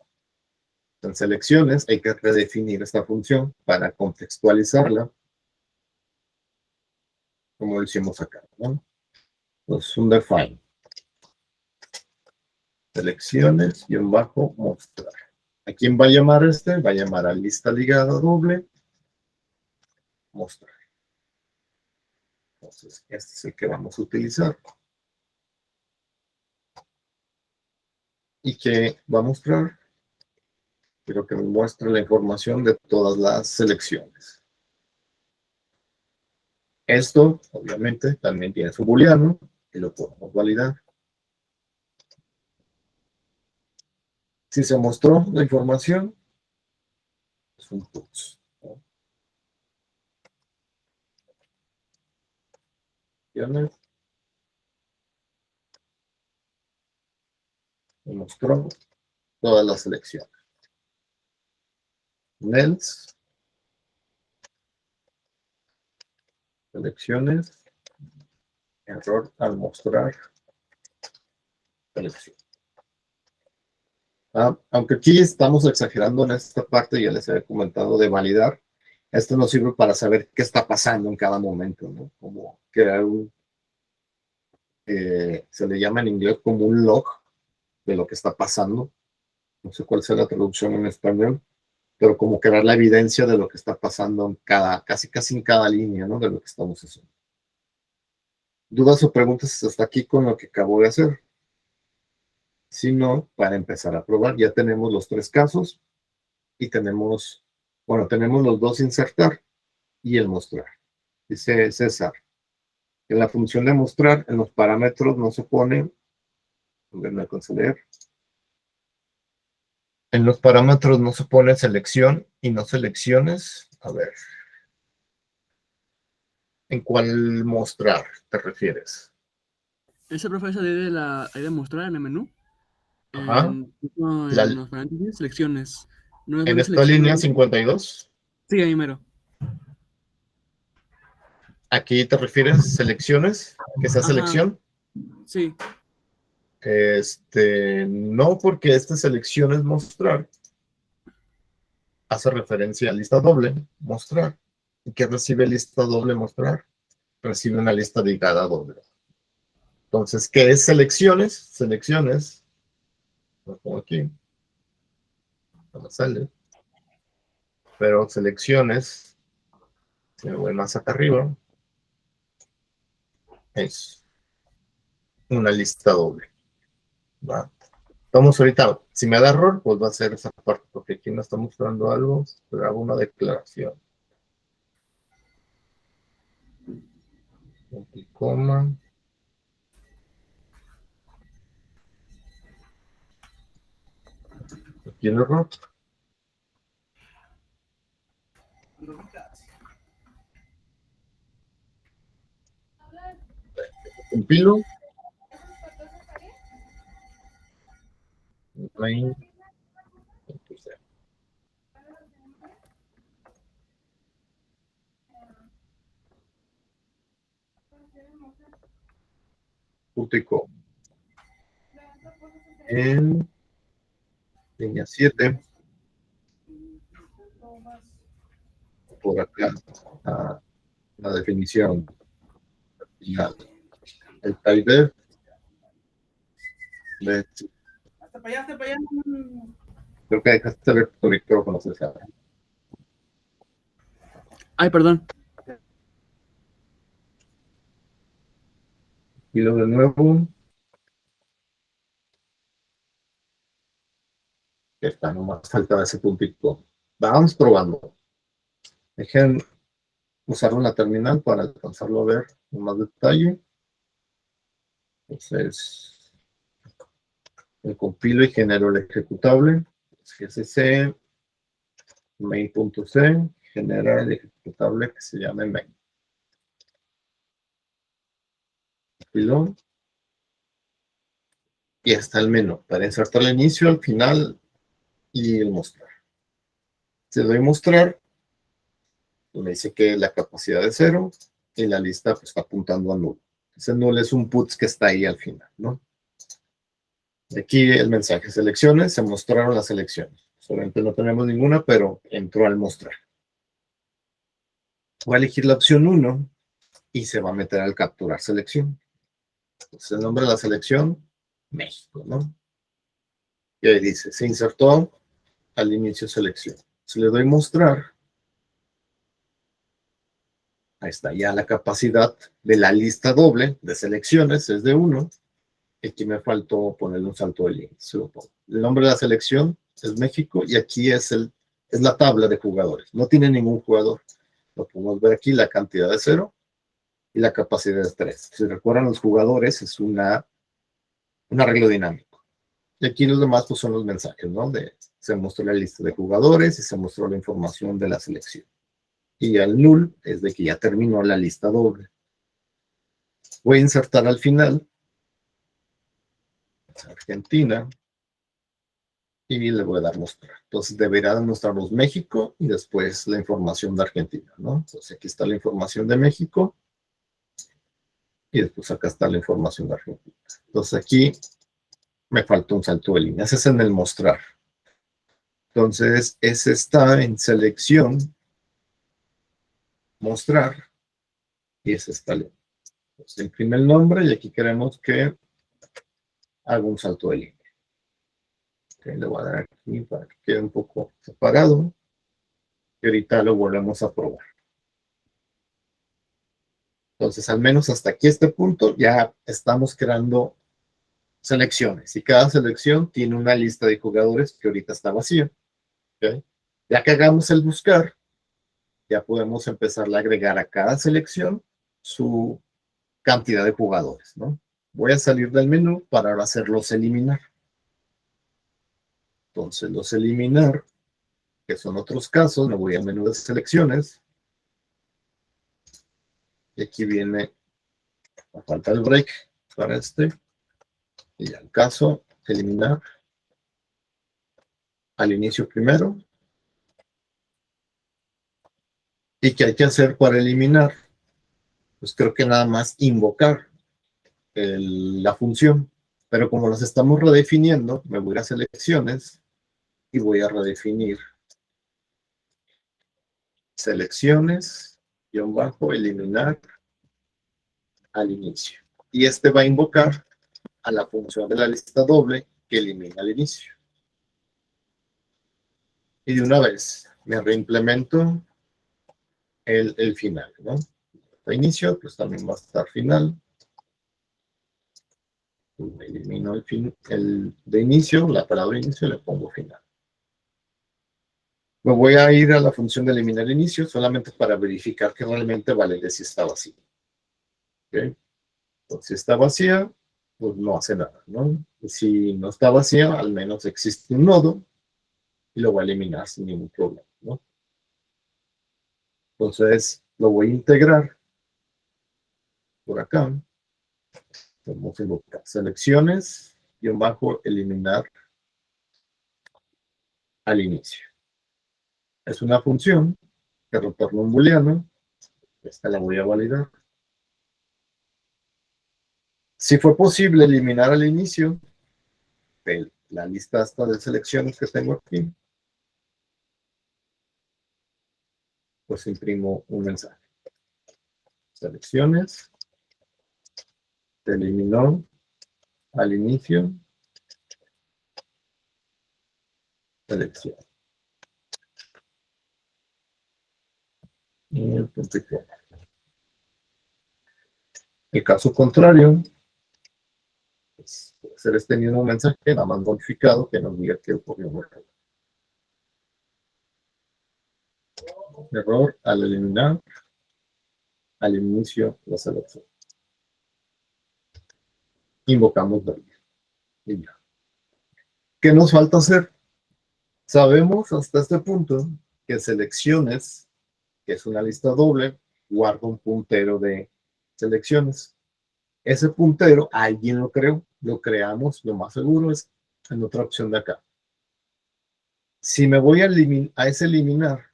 En selecciones hay que redefinir esta función para contextualizarla, como lo hicimos acá, ¿no? Entonces, un define. Selecciones y un bajo mostrar. ¿A quién va a llamar este? Va a llamar a lista ligada doble mostrar. Entonces, este es el que vamos a utilizar. ¿Y qué va a mostrar? Quiero que me muestre la información de todas las selecciones. Esto, obviamente, también tiene su booleano y lo podemos validar. Si se mostró la información, es un puts, ¿no? Me mostró todas las selecciones. Else, selecciones, error al mostrar selección. Aunque aquí estamos exagerando en esta parte, ya les había comentado de validar. Esto nos sirve para saber qué está pasando en cada momento, ¿no? Como crear se le llama en inglés como un log de lo que está pasando. No sé cuál sea la traducción en español, pero como crear la evidencia de lo que está pasando en casi en cada línea, ¿no? De lo que estamos haciendo. ¿Dudas o preguntas hasta aquí con lo que acabo de hacer? Si no, para empezar a probar, ya tenemos los 3 casos y tenemos los dos insertar y el mostrar. Dice César, en la función de mostrar, en los parámetros no se pone, no alcanzo a leer. En los parámetros no se pone selección y no selecciones. A ver. ¿En cuál mostrar te refieres? Ese profesor de mostrar en el menú. Ajá. En los paréntesis, selecciones. No es En una esta selección. línea 52, Sí, ahí mero. aquí te refieres selecciones, que sea Ajá, selección. sí. No, porque esta selección es mostrar. Hace referencia a lista doble, mostrar. ¿Y qué recibe lista doble mostrar? Recibe una lista ligada doble. Entonces, ¿qué es selecciones? Selecciones, lo pongo aquí, no me sale, pero selecciones, si me voy más acá arriba, es una lista doble, ¿va? Vamos ahorita, si me da error, pues va a ser esa parte, porque aquí me está mostrando algo, pero hago una declaración. Punto y coma. Aquí el error. Compilo. Ahí. Punto y coma. En línea 7. Por acá. La definición final. El type de. Hasta para allá, hasta para allá. Creo que dejaste ver tu micrófono, César. Ay, perdón. Y lo de nuevo. Está, nomás falta ese puntito. Vamos probando. Dejen usar una terminal para alcanzarlo a ver con más detalle. Entonces, el compilo y genero el ejecutable. GCC main.c genera el ejecutable que se llama main. Compilo. Y está el menú para insertar el inicio, el final y el mostrar. Si le doy mostrar, me dice que la capacidad es 0 y la lista pues, está apuntando a null. Ese null es un puts que está ahí al final, ¿no? Aquí el mensaje, selecciones, se mostraron las selecciones. Solamente no tenemos ninguna, pero entró al mostrar. Voy a elegir la opción 1 y se va a meter al capturar selección. Entonces el nombre de la selección, México, ¿no? Y ahí dice, se insertó al inicio selección. Si le doy mostrar, ahí está, ya la capacidad de la lista doble de selecciones es de 1. Aquí me faltó ponerle un salto de línea. El nombre de la selección es México y aquí es la tabla de jugadores. No tiene ningún jugador. Lo podemos ver aquí, la cantidad de 0 y la capacidad es 3. Si recuerdan, los jugadores es un arreglo dinámico. Y aquí los demás pues, son los mensajes, ¿no? Se mostró la lista de jugadores y se mostró la información de la selección. Y el null es de que ya terminó la lista doble. Voy a insertar al final Argentina y le voy a dar mostrar. Entonces deberá mostrarnos México y después la información de Argentina, ¿no? Entonces aquí está la información de México y después acá está la información de Argentina. Entonces aquí me falta un salto de línea. Ese es en el mostrar. Entonces ese está en selección, mostrar y ese está línea. Entonces imprime el nombre y aquí queremos que haga un salto de línea. Okay, le voy a dar aquí para que quede un poco separado y ahorita lo volvemos a probar. Entonces, al menos hasta aquí este punto ya estamos creando selecciones y cada selección tiene una lista de jugadores que ahorita está vacía. ¿Okay? Ya que hagamos el buscar, ya podemos empezar a agregar a cada selección su cantidad de jugadores, ¿no? Voy a salir del menú para ahora hacerlos eliminar. Entonces, los eliminar, que son otros casos, me voy al menú de selecciones. Y aquí viene, me falta el break para este. Y al caso, eliminar al inicio primero. ¿Y qué hay que hacer para eliminar? Pues creo que nada más invocar la función. Pero como las estamos redefiniendo, me voy a selecciones y voy a redefinir selecciones, guión bajo, eliminar al inicio. y este va a invocar a la función de la lista doble que elimina al inicio. Y de una vez me reimplemento el final, ¿no? De inicio, pues también va a estar final. Elimino el de inicio, la palabra inicio, le pongo final. Me voy a ir a la función de eliminar inicio solamente para verificar que realmente valide si está vacía. ¿Okay? Entonces, si está vacía, pues no hace nada, ¿no? Y si no está vacía, al menos existe un nodo y lo voy a eliminar sin ningún problema, ¿no? Entonces, lo voy a integrar por acá. Vamos a invocar selecciones y bajo eliminar al inicio. Es una función que retorna un booleano. Esta la voy a validar. Si fue posible eliminar al inicio de la lista hasta de selecciones que tengo aquí, pues imprimo un mensaje. Selecciones, se eliminó al inicio, selección. Y el punto y coma. El caso contrario, pues, puede ser este mismo mensaje, nada más modificado, que nos diga que ocurrió un error. Error al eliminar al inicio la selección. Invocamos value. Y ya. ¿Qué nos falta hacer? Sabemos hasta este punto que selecciones, que es una lista doble, guarda un puntero de selecciones. Ese puntero alguien lo creó, lo creamos, lo más seguro es en otra opción de acá. Si me voy a ese eliminar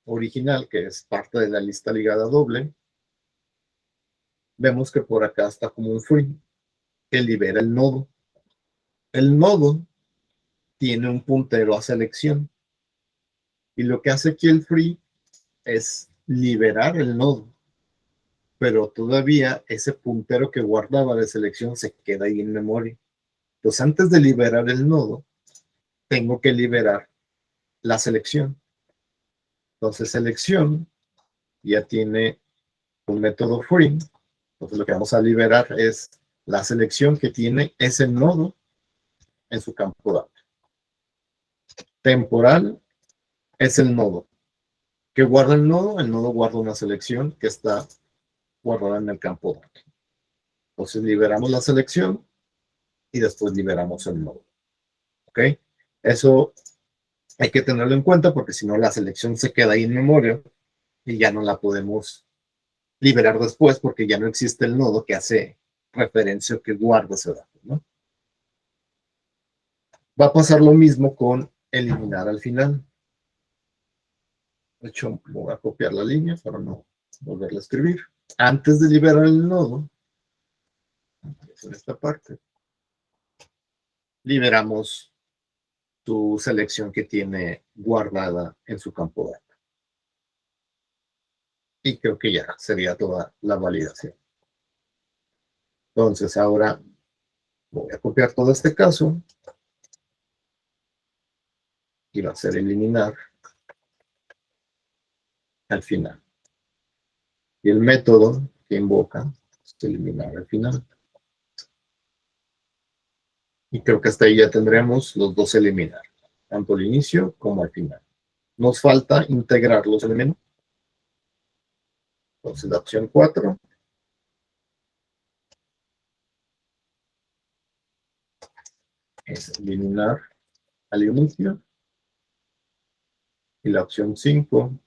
original, que es parte de la lista ligada doble, vemos que por acá está como un free que libera el nodo. El nodo tiene un puntero a selección y lo que hace aquí el free es liberar el nodo, pero todavía ese puntero que guardaba de selección se queda ahí en memoria. Entonces, antes de liberar el nodo, tengo que liberar la selección. Entonces, selección ya tiene un método free. Entonces, lo que vamos a liberar es la selección que tiene ese nodo en su campo data. Temporal es el nodo. ¿Qué guarda el nodo? El nodo guarda una selección que está guardada en el campo data. Entonces, liberamos la selección y después liberamos el nodo. ¿Ok? Eso hay que tenerlo en cuenta porque si no la selección se queda ahí en memoria y ya no la podemos liberar después porque ya no existe el nodo que hace referencia o que guarda ese dato, ¿no? Va a pasar lo mismo con eliminar al final. De hecho, voy a copiar la línea para no volverla a escribir. Antes de liberar el nodo, en esta parte, liberamos tu selección que tiene guardada en su campo data. Y creo que ya sería toda la validación. Entonces, ahora voy a copiar todo este caso y va a ser eliminar al final. Y el método que invoca es eliminar al final. Y creo que hasta ahí ya tendremos los dos eliminar, tanto al inicio como al final. Nos falta integrarlos en el menú. Entonces, la opción 4 es eliminar al inicio. Y la opción 5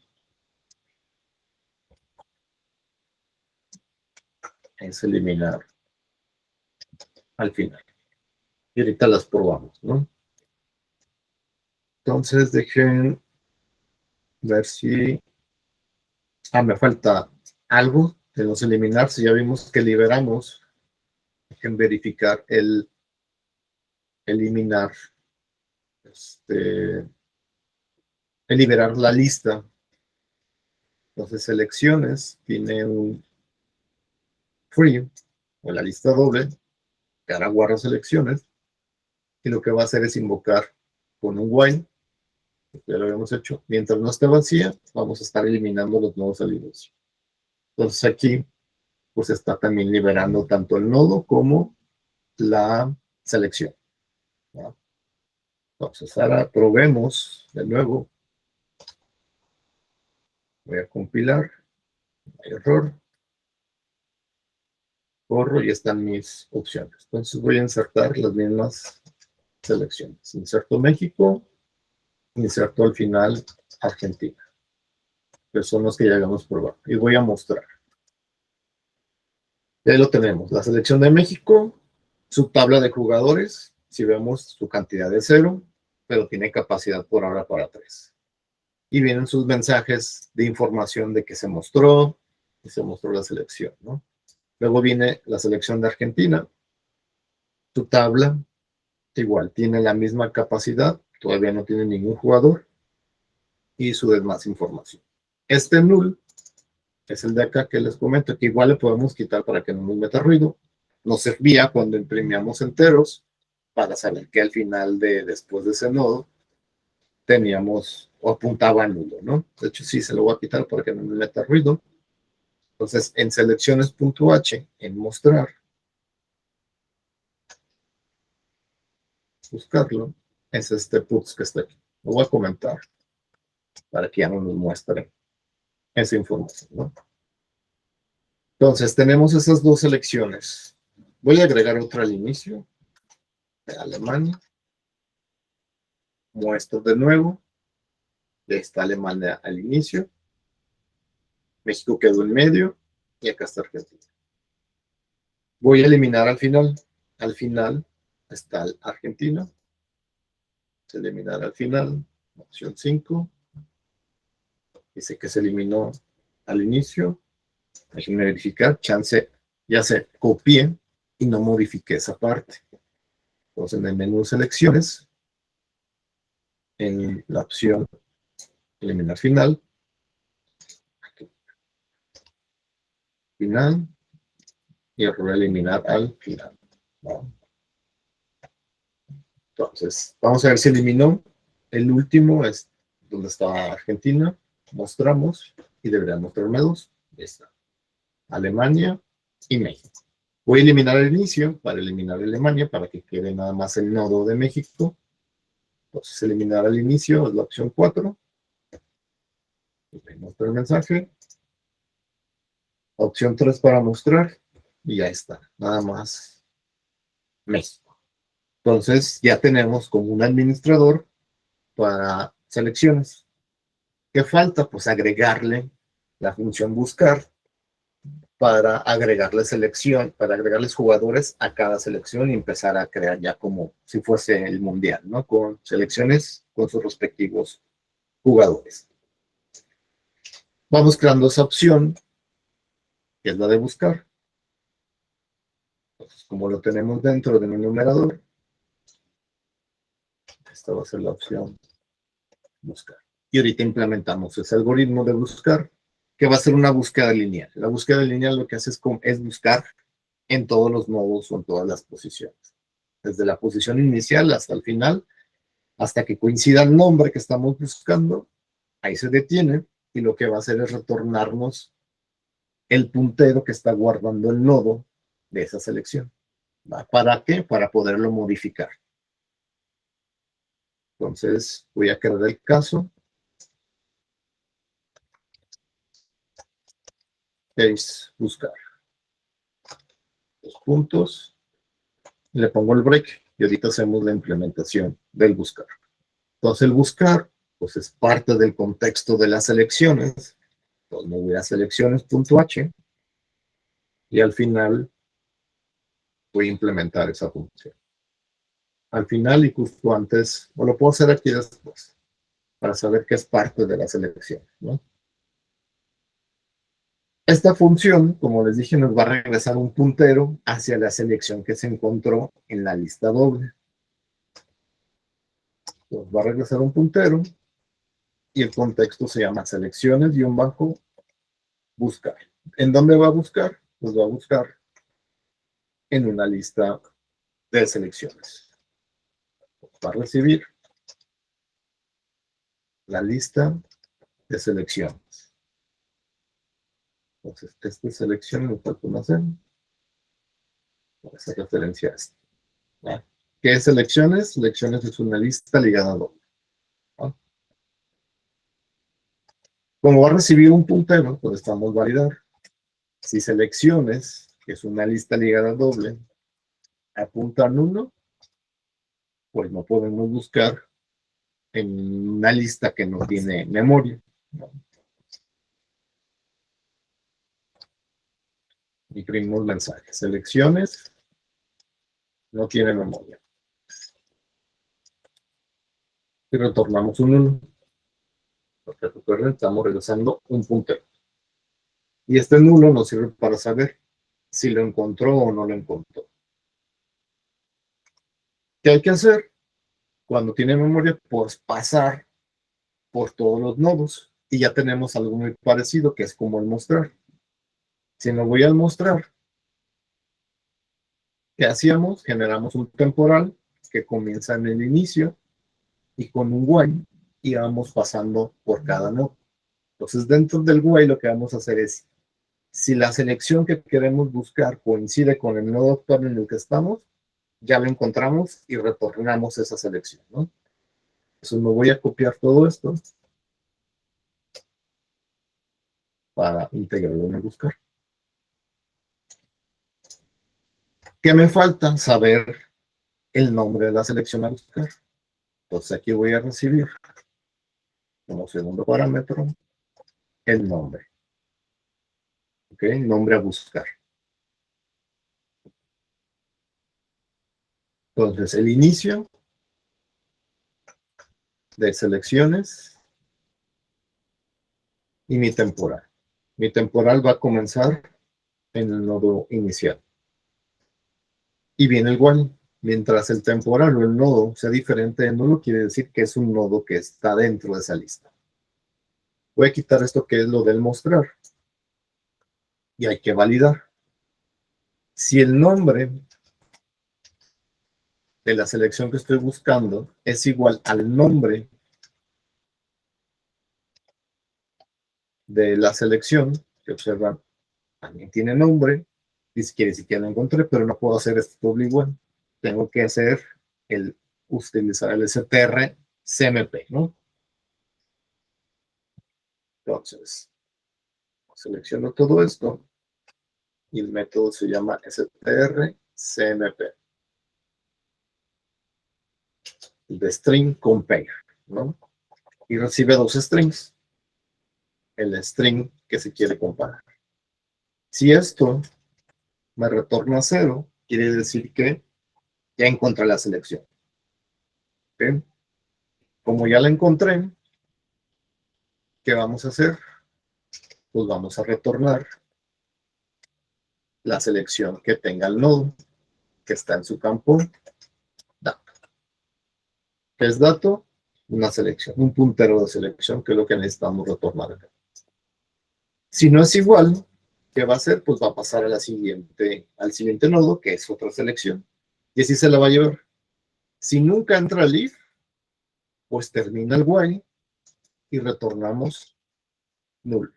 es eliminar al final. Y ahorita las probamos, ¿no? Entonces, dejen ver si... me falta algo de los eliminar. Si ya vimos que liberamos, dejen verificar el eliminar, el liberar la lista. Entonces, selecciones tiene un free o la lista doble, que ahora guarda selecciones, y lo que va a hacer es invocar con un while, ya lo habíamos hecho, mientras no esté vacía, vamos a estar eliminando los nodos al inicio. Entonces aquí, pues está también liberando tanto el nodo como la selección, ¿no? Entonces ahora probemos de nuevo. Voy a compilar, error, borro y están mis opciones. Entonces voy a insertar las mismas selecciones. Inserto México, inserto al final Argentina, que son los que ya habíamos probado. Y voy a mostrar. Ya lo tenemos. La selección de México, su tabla de jugadores, si vemos su cantidad de 0, pero tiene capacidad por ahora para 3. Y vienen sus mensajes de información de que se mostró, y se mostró la selección, ¿no? Luego viene la selección de Argentina, su tabla, igual, tiene la misma capacidad, todavía no tiene ningún jugador, y su demás información. Este null es el de acá que les comento, que igual le podemos quitar para que no nos meta ruido. Nos servía cuando imprimíamos enteros para saber que al final después de ese nodo teníamos o apuntaba a nulo, ¿no? De hecho, sí, se lo voy a quitar para que no me meta ruido. Entonces, en selecciones.h, en mostrar, buscarlo, es este puts que está aquí. Lo voy a comentar para que ya no nos muestre esa información, ¿no? Entonces, tenemos esas dos selecciones. Voy a agregar otra al inicio, de Alemania. Muestro de nuevo. Está Alemania al inicio. México quedó en medio. Y acá está Argentina. Voy a eliminar al final. Al final está Argentina. Se eliminar al final. Opción 5. Dice que se eliminó al inicio. Déjenme verificar. Chance ya se copié y no modifiqué esa parte. Entonces en el menú selecciones, en la opción eliminar final, final, y voy a eliminar al final, ¿no? Entonces, vamos a ver si eliminó. El último es donde estaba Argentina. Mostramos y debería mostrarme dos. Ahí está. Alemania y México. Voy a eliminar el inicio para eliminar Alemania para que quede nada más el nodo de México. Entonces, eliminar al inicio es la opción 4. Mostrar el mensaje. Opción 3 para mostrar. Y ya está. Nada más México. Entonces, ya tenemos como un administrador para selecciones. ¿Qué falta? Pues agregarle la función buscar para agregarle selección, para agregarles jugadores a cada selección y empezar a crear ya como si fuese el mundial, ¿no? Con selecciones con sus respectivos jugadores. Vamos creando esa opción, que es la de buscar. Entonces, como lo tenemos dentro de un enumerador, esta va a ser la opción buscar. Y ahorita implementamos ese algoritmo de buscar, que va a ser una búsqueda lineal. La búsqueda lineal lo que hace es buscar en todos los nodos o en todas las posiciones. Desde la posición inicial hasta el final, hasta que coincida el nombre que estamos buscando, ahí se detiene y lo que va a hacer es retornarnos el puntero que está guardando el nodo de esa selección. ¿Va? ¿Para qué? Para poderlo modificar. Entonces, voy a crear el caso. Es buscar. Dos puntos. Le pongo el break y ahorita hacemos la implementación del buscar. Entonces, el buscar, pues es parte del contexto de las selecciones. Entonces, me voy a selecciones.h y al final voy a implementar esa función. Al final y justo antes, o lo puedo hacer aquí después, para saber que es parte de la selección, ¿no? Esta función, como les dije, nos va a regresar un puntero hacia la selección que se encontró en la lista doble. Nos va a regresar un puntero y el contexto se llama selecciones-buscar. ¿En dónde va a buscar? Pues va a buscar en una lista de selecciones. Va a recibir la lista de selecciones. Entonces, esta selección me falta una C. Voy a hacer referencia a esto. ¿Va? ¿Qué es selecciones? Selecciones es una lista ligada a doble. ¿Va? Como va a recibir un puntero, pues estamos validar. Si selecciones, que es una lista ligada a doble, apuntan 1, pues no podemos buscar en una lista que no tiene memoria, ¿no? Imprimimos mensaje. Selecciones no tiene memoria. Y retornamos un 1. Porque recuerden, estamos regresando un puntero. Y este nulo nos sirve para saber si lo encontró o no lo encontró. ¿Qué hay que hacer? Cuando tiene memoria, pues pasar por todos los nodos. Y ya tenemos algo muy parecido, que es como el mostrar. Si no voy al mostrar, ¿qué hacíamos? Generamos un temporal que comienza en el inicio y con un while íbamos pasando por cada nodo. Entonces, dentro del while lo que vamos a hacer es, si la selección que queremos buscar coincide con el nodo actual en el que estamos, ya lo encontramos y retornamos esa selección, ¿no? Entonces me voy a copiar todo esto para integrarlo en el buscar. ¿Qué me falta? Saber el nombre de la selección a buscar. Entonces aquí voy a recibir como segundo parámetro el nombre. ¿Ok? Nombre a buscar. Entonces el inicio de selecciones y mi temporal. Mi temporal va a comenzar en el nodo inicial. Y viene el while. Mientras el temporal o el nodo sea diferente de nulo, quiere decir que es un nodo que está dentro de esa lista. Voy a quitar esto que es lo del mostrar. Y hay que validar. Si el nombre de la selección que estoy buscando es igual al nombre de la selección, que observan, también tiene nombre, y si quiere decir que ya lo encontré, pero no puedo hacer esto doble igual. Tengo que hacer utilizar el str cmp, ¿no? Entonces, selecciono todo esto y el método se llama str cmp. El de string compare, ¿no? Y recibe dos strings. El string que se quiere comparar. Si esto me retorna 0, quiere decir que ya encontré la selección. ¿Okay? Como ya la encontré, ¿qué vamos a hacer? Pues vamos a retornar la selección que tenga el nodo, que está en su campo dato. ¿Qué es dato? Una selección, un puntero de selección, que es lo que necesitamos retornar acá. Si no es igual, ¿qué va a hacer? Pues va a pasar a al siguiente nodo, que es otra selección, y así se la va a llevar. Si nunca entra el if, pues termina el while y retornamos null,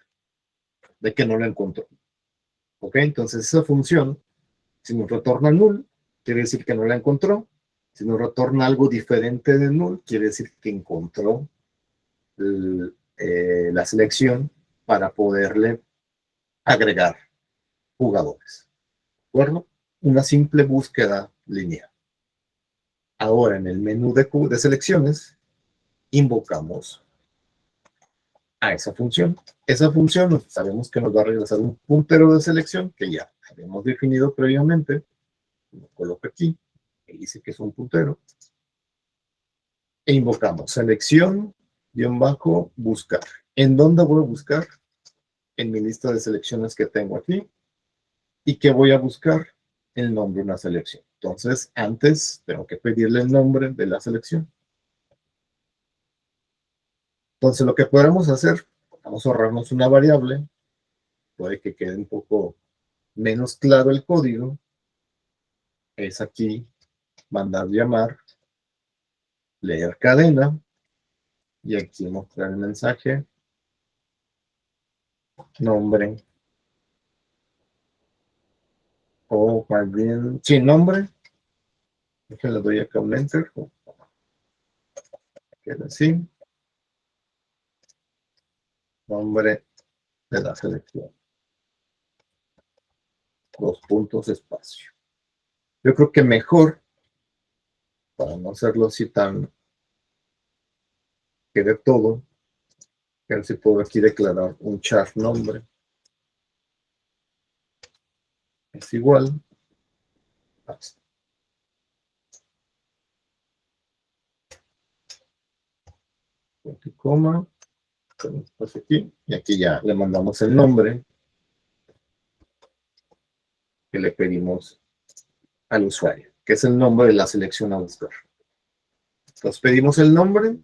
de que no lo encontró. ¿Ok? Entonces esa función, si nos retorna null, quiere decir que no la encontró. Si nos retorna algo diferente de null, quiere decir que encontró la selección para poderle agregar jugadores. ¿De acuerdo? Una simple búsqueda lineal. Ahora en el menú de selecciones, invocamos a esa función. Esa función sabemos que nos va a regresar un puntero de selección que ya habíamos definido previamente. Lo coloco aquí y dice que es un puntero. E invocamos selección-buscar. ¿En dónde voy a buscar? En mi lista de selecciones que tengo aquí. ¿Y qué voy a buscar? El nombre de una selección. Entonces, antes tengo que pedirle el nombre de la selección. Entonces, lo que podemos hacer, vamos a ahorrarnos una variable, puede que quede un poco menos claro el código, es aquí mandar llamar, leer cadena, y aquí mostrar el mensaje, nombre, o más bien, sin nombre, le doy acá un enter, queda así, nombre de la selección, 2 puntos, espacio. Yo creo que mejor, para no hacerlo así tan, quede todo, a ver si puedo aquí declarar un char nombre, es igual, punto y coma, pues aquí, y aquí ya le mandamos el nombre que le pedimos al usuario, que es el nombre de la selección a buscar. Entonces pedimos el nombre,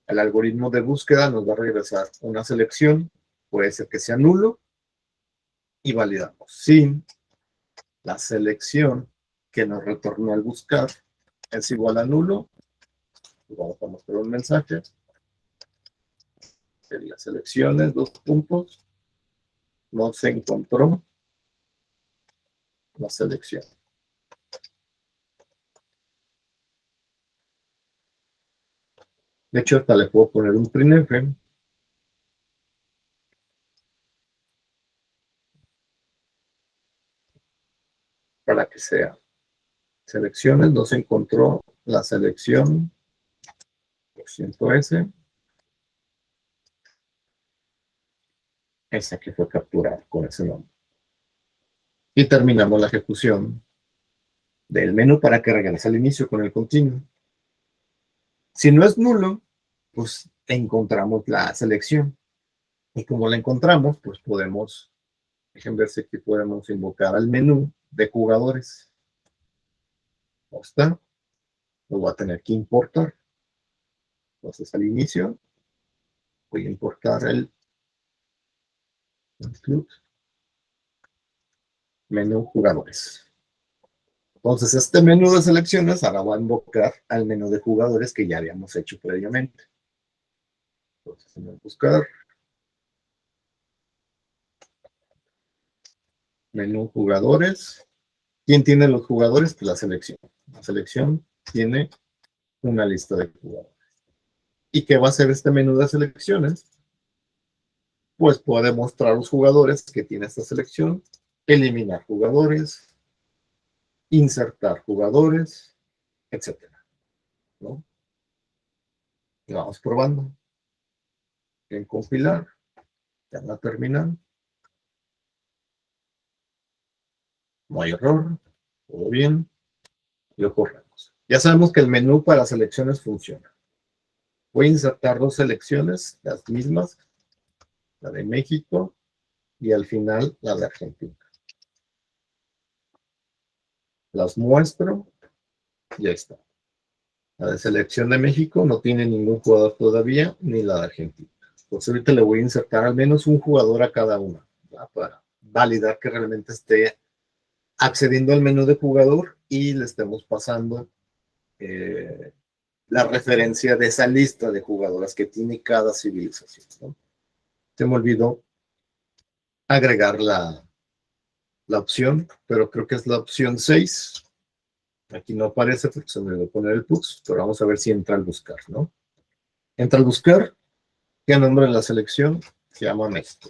el algoritmo de búsqueda nos va a regresar una selección, puede ser que sea nulo, y validamos. Si la selección que nos retornó al buscar es igual a nulo, vamos a mostrar un mensaje, sería selecciones, 2 puntos, no se encontró la selección. De hecho, hasta le puedo poner un printf para que sea selecciones, no se encontró la selección %S, esa que fue capturada con ese nombre. Y terminamos la ejecución del menú para que regrese al inicio con el continuo. Si no es nulo, pues encontramos la selección. Y como la encontramos, pues podemos, déjenme ver si aquí podemos invocar al menú de jugadores. ¿Cómo está? Lo voy a tener que importar. Entonces al inicio voy a importar el menú jugadores. Entonces este menú de selecciones ahora va a invocar al menú de jugadores que ya habíamos hecho previamente. Entonces voy a buscar menú jugadores. ¿Quién tiene los jugadores? Pues la selección. La selección tiene una lista de jugadores. ¿Y qué va a hacer este menú de selecciones? Pues puede mostrar los jugadores que tiene esta selección, eliminar jugadores, insertar jugadores, etcétera, ¿no? Y vamos probando. En compilar, ya va a terminar. No hay error, todo bien. Lo corremos. Ya sabemos que el menú para selecciones funciona. Voy a insertar 2 selecciones, las mismas, la de México y al final la de Argentina. Las muestro, ya está. La de selección de México no tiene ningún jugador todavía, ni la de Argentina. Pues ahorita le voy a insertar al menos un jugador a cada una, ¿verdad? Para validar que realmente esté accediendo al menú de jugador y le estemos pasando la referencia de esa lista de jugadoras que tiene cada civilización, ¿no? Se me olvidó agregar la opción, pero creo que es la opción 6. Aquí no aparece porque se me olvidó poner el puts, pero vamos a ver si entra al buscar, ¿no? Entra al buscar, ¿qué nombre de la selección? Se llama México.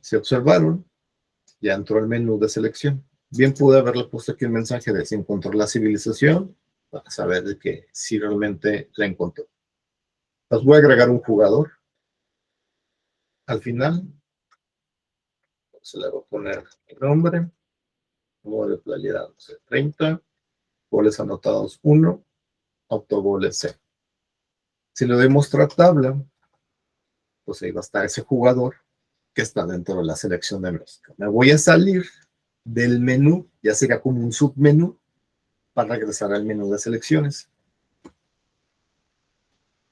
Se observaron, ya entró el menú de selección. Bien pude haberle puesto aquí un mensaje de si encontró la civilización, para saber de que si realmente la encontró. Os voy a agregar un jugador. Al final, se le va a poner el nombre, modo de pluralidad 30, goles anotados 1, autogoles 0. Si le doy mostrar tabla, pues ahí va a estar ese jugador que está dentro de la selección de México. Me voy a salir del menú, ya sería como un submenú, para regresar al menú de selecciones.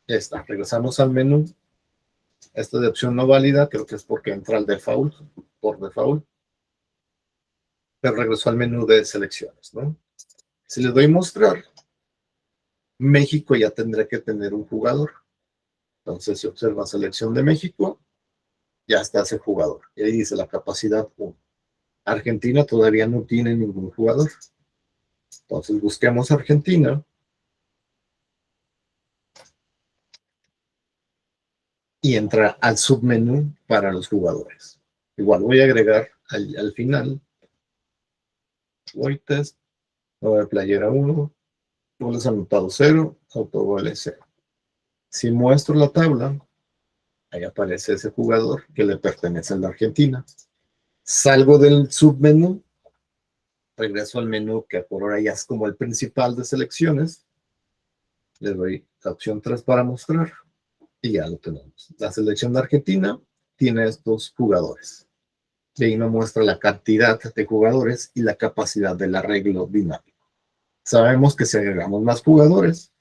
Ya está, regresamos al menú. Esta de opción no válida, creo que es porque entra al default, por default. Pero regreso al menú de selecciones, ¿no? Si le doy mostrar, México ya tendrá que tener un jugador. Entonces, si observa selección de México, ya está ese jugador. Y ahí dice la capacidad 1. Argentina todavía no tiene ningún jugador. Entonces, busquemos Argentina. Y entra al submenú para los jugadores. Igual voy a agregar al final. Voy test. Voy a playera 1. Goles anotados 0. Autogoles 0. Si muestro la tabla, ahí aparece ese jugador que le pertenece a la Argentina. Salgo del submenú, regreso al menú que por ahora ya es como el principal de selecciones. Le doy la opción 3 para mostrar y ya lo tenemos. La selección de Argentina tiene estos jugadores. Y ahí nos muestra la cantidad de jugadores y la capacidad del arreglo dinámico. Sabemos que si agregamos más jugadores,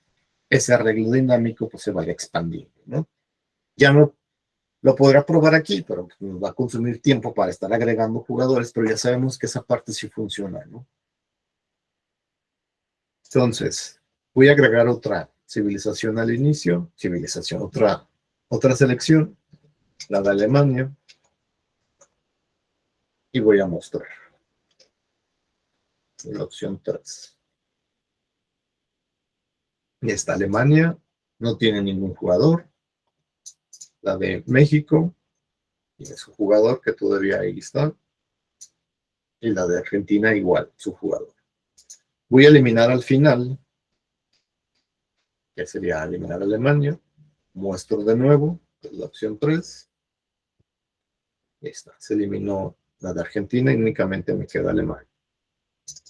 ese arreglo dinámico pues se vaya expandiendo, ¿no? Ya no lo podrá probar aquí, pero nos va a consumir tiempo para estar agregando jugadores, pero ya sabemos que esa parte sí funciona, ¿no? Entonces, voy a agregar otra civilización al inicio, otra selección, la de Alemania, y voy a mostrar la opción 3. Y esta Alemania no tiene ningún jugador. La de México tiene su jugador, que todavía ahí está. Y la de Argentina igual, su jugador. Voy a eliminar al final, que sería eliminar a Alemania. Muestro de nuevo, la opción 3. Ahí está, se eliminó la de Argentina y únicamente me queda Alemania.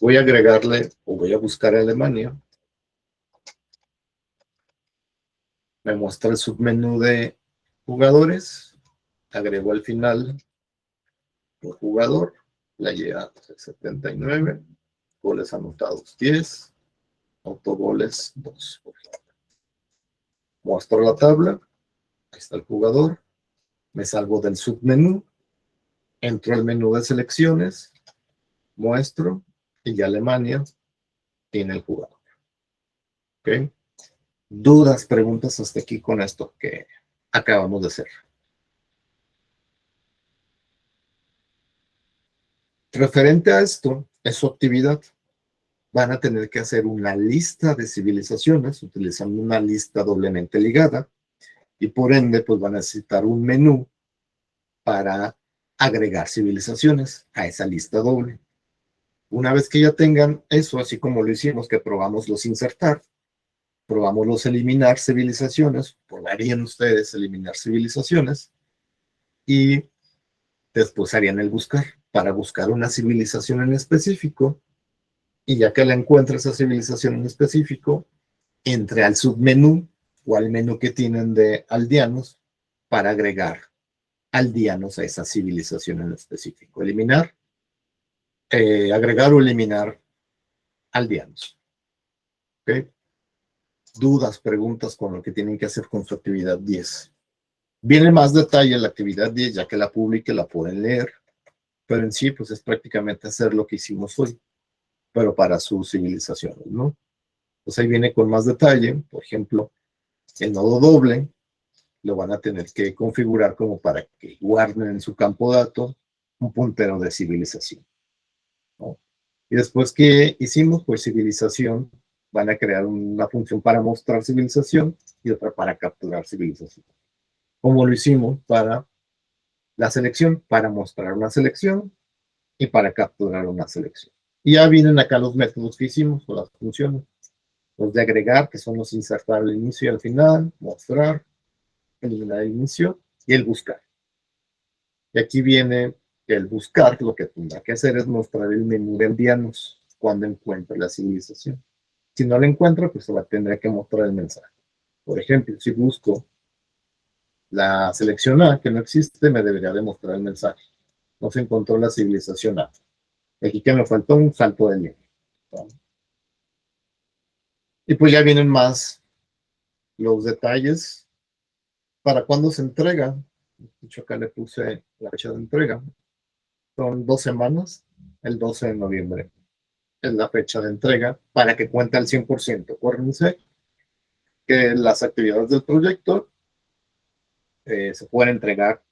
Voy a agregarle, o voy a buscar a Alemania. Me muestra el submenú de jugadores. Agrego al final un jugador, playera 79, goles anotados 10, autogoles 2. Muestro la tabla, ahí está el jugador, me salgo del submenú, entro al menú de selecciones, muestro, y ya Alemania tiene el jugador. ¿Ok? ¿Dudas, preguntas hasta aquí con esto que acabamos de hacer? Referente a esto, es su actividad. Van a tener que hacer una lista de civilizaciones utilizando una lista doblemente ligada y por ende pues van a necesitar un menú para agregar civilizaciones a esa lista doble. Una vez que ya tengan eso, así como lo hicimos, que probamos los insertar, probamos los eliminar civilizaciones, probarían ustedes eliminar civilizaciones y después harían el buscar para buscar una civilización en específico y ya que la encuentre esa civilización en específico, entre al submenú o al menú que tienen de aldeanos para agregar aldeanos a esa civilización en específico. Eliminar, agregar o eliminar aldeanos. ¿Ok? Dudas, preguntas con lo que tienen que hacer con su actividad 10. Viene más detalle en la actividad 10, ya que la publique, la pueden leer, pero en sí, pues es prácticamente hacer lo que hicimos hoy, pero para sus civilizaciones, ¿no? Pues ahí viene con más detalle, por ejemplo, el nodo doble lo van a tener que configurar como para que guarden en su campo dato un puntero de civilización, ¿no? Y después que hicimos, pues civilización, van a crear una función para mostrar civilización y otra para capturar civilización. Como lo hicimos para la selección, para mostrar una selección y para capturar una selección. Y ya vienen acá los métodos que hicimos o las funciones. Los de agregar, que son los insertar al inicio y al final, mostrar, eliminar el inicio y el buscar. Y aquí viene el buscar, lo que tendrá que hacer es mostrar el menú de aldeanos cuando encuentre la civilización. Si no la encuentra, pues se va a tener que mostrar el mensaje. Por ejemplo, si busco la selección A, que no existe, me debería demostrar el mensaje. No se encontró la civilización A. Aquí que me faltó un salto de línea. Y pues ya vienen más los detalles. ¿Para cuándo se entrega? De hecho, acá le puse la fecha de entrega. Son 2 semanas el 12 de noviembre. Es la fecha de entrega para que cuente al 100%. Acuérdense que las actividades del proyecto se pueden entregar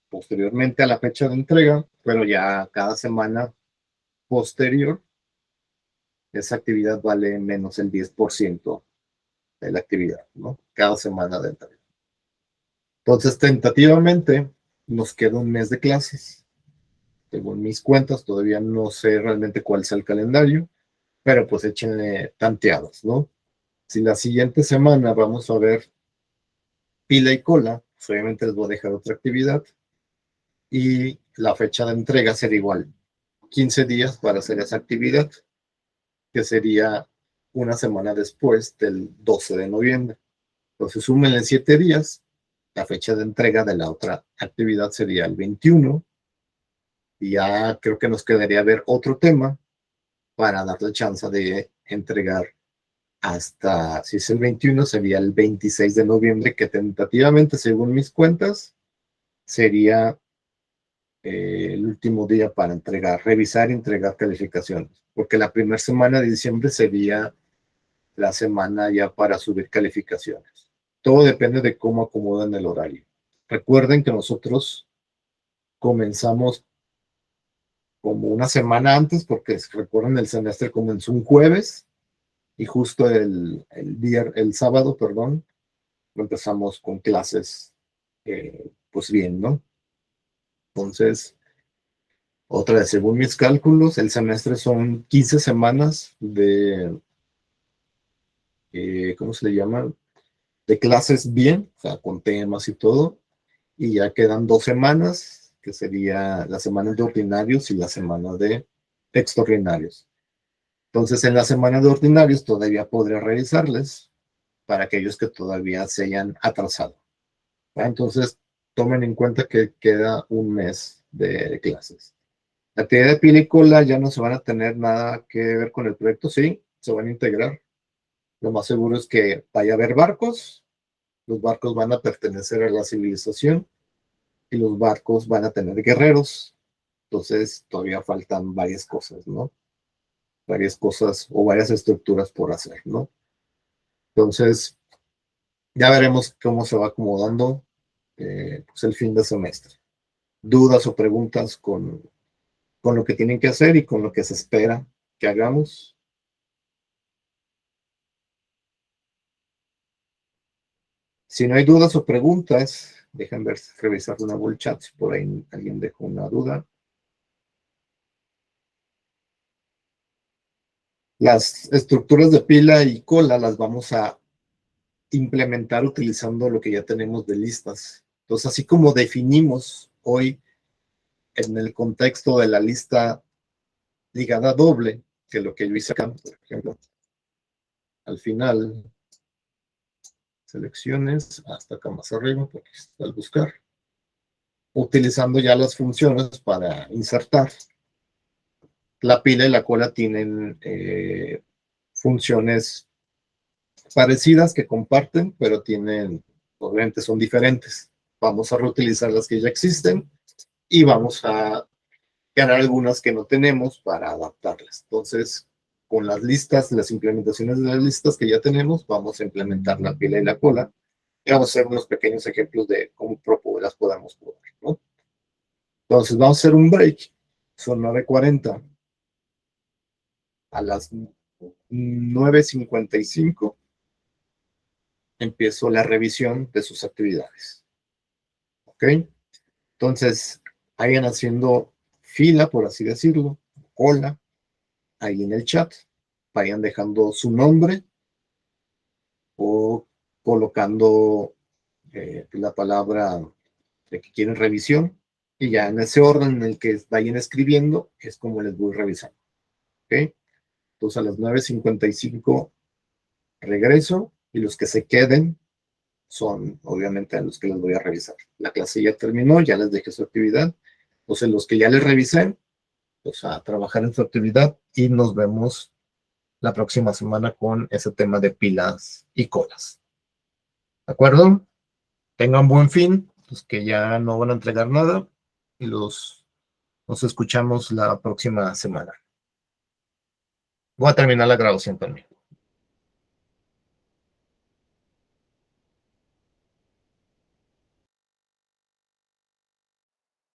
posteriormente a la fecha de entrega, pero ya cada semana posterior, esa actividad vale menos el 10% de la actividad, ¿no? Cada semana de entrega. Entonces, tentativamente, nos queda un mes de clases. Según mis cuentas, todavía no sé realmente cuál sea el calendario, pero pues échenle tanteadas, ¿no? Si la siguiente semana vamos a ver pila y cola, pues obviamente les voy a dejar otra actividad y la fecha de entrega será igual, 15 días para hacer esa actividad, que sería una semana después del 12 de noviembre. Entonces, súmenle 7 días, la fecha de entrega de la otra actividad sería el 21, y ya creo que nos quedaría ver otro tema para darle chance de entregar hasta, si es el 21, sería el 26 de noviembre, que tentativamente, según mis cuentas, sería el último día para entregar, revisar y entregar calificaciones, porque la primera semana de diciembre sería la semana ya para subir calificaciones. Todo depende de cómo acomodan el horario. Recuerden que nosotros comenzamos como una semana antes, porque recuerden, el semestre comenzó un jueves y justo el sábado, perdón, empezamos con clases, pues bien, ¿no? Entonces, otra vez, según mis cálculos, el semestre son 15 semanas ¿cómo se le llama? De clases bien, o sea, con temas y todo, y ya quedan 2 semanas, que sería la semana de ordinarios y la semana de extraordinarios. Entonces, en la semana de ordinarios todavía podré revisarles para aquellos que todavía se hayan atrasado. Entonces, tomen en cuenta que queda un mes de clases. La actividad de pila y cola ya no se van a tener nada que ver con el proyecto, sí, se van a integrar. Lo más seguro es que vaya a haber barcos, los barcos van a pertenecer a la civilización y los barcos van a tener guerreros. Entonces, todavía faltan varias cosas, ¿no? Varias cosas o varias estructuras por hacer, ¿no? Entonces, ya veremos cómo se va acomodando pues el fin de semestre. Dudas o preguntas con lo que tienen que hacer y con lo que se espera que hagamos. Si no hay dudas o preguntas, dejen ver, revisar una nuevo el chat si por ahí alguien dejó una duda. Las estructuras de pila y cola las vamos a implementar utilizando lo que ya tenemos de listas. Entonces, así como definimos hoy en el contexto de la lista ligada doble, que es lo que yo hice acá, por ejemplo, al final, selecciones, hasta acá más arriba, porque está al buscar, utilizando ya las funciones para insertar. La pila y la cola tienen funciones parecidas que comparten, pero tienen, obviamente son diferentes. Vamos a reutilizar las que ya existen y vamos a ganar algunas que no tenemos para adaptarlas. Entonces, con las listas, las implementaciones de las listas que ya tenemos, vamos a implementar la pila y la cola. Y vamos a hacer unos pequeños ejemplos de cómo las podamos probar, ¿no? Entonces, vamos a hacer un break. Son 9:40. A las 9:55 empiezo la revisión de sus actividades. ¿Ok? Entonces, vayan haciendo fila, por así decirlo, cola, ahí en el chat. Vayan dejando su nombre o colocando la palabra de que quieren revisión. Y ya en ese orden en el que vayan escribiendo, es como les voy revisando. ¿Ok? Entonces, a las 9:55 regreso y los que se queden son obviamente a los que les voy a revisar. La clase ya terminó, ya les dejé su actividad. Entonces, los que ya les revisé, pues a trabajar en su actividad y nos vemos la próxima semana con ese tema de pilas y colas. ¿De acuerdo? Tengan buen fin, los que ya no van a entregar nada y los Nos escuchamos la próxima semana. Voy a terminar la grabación también.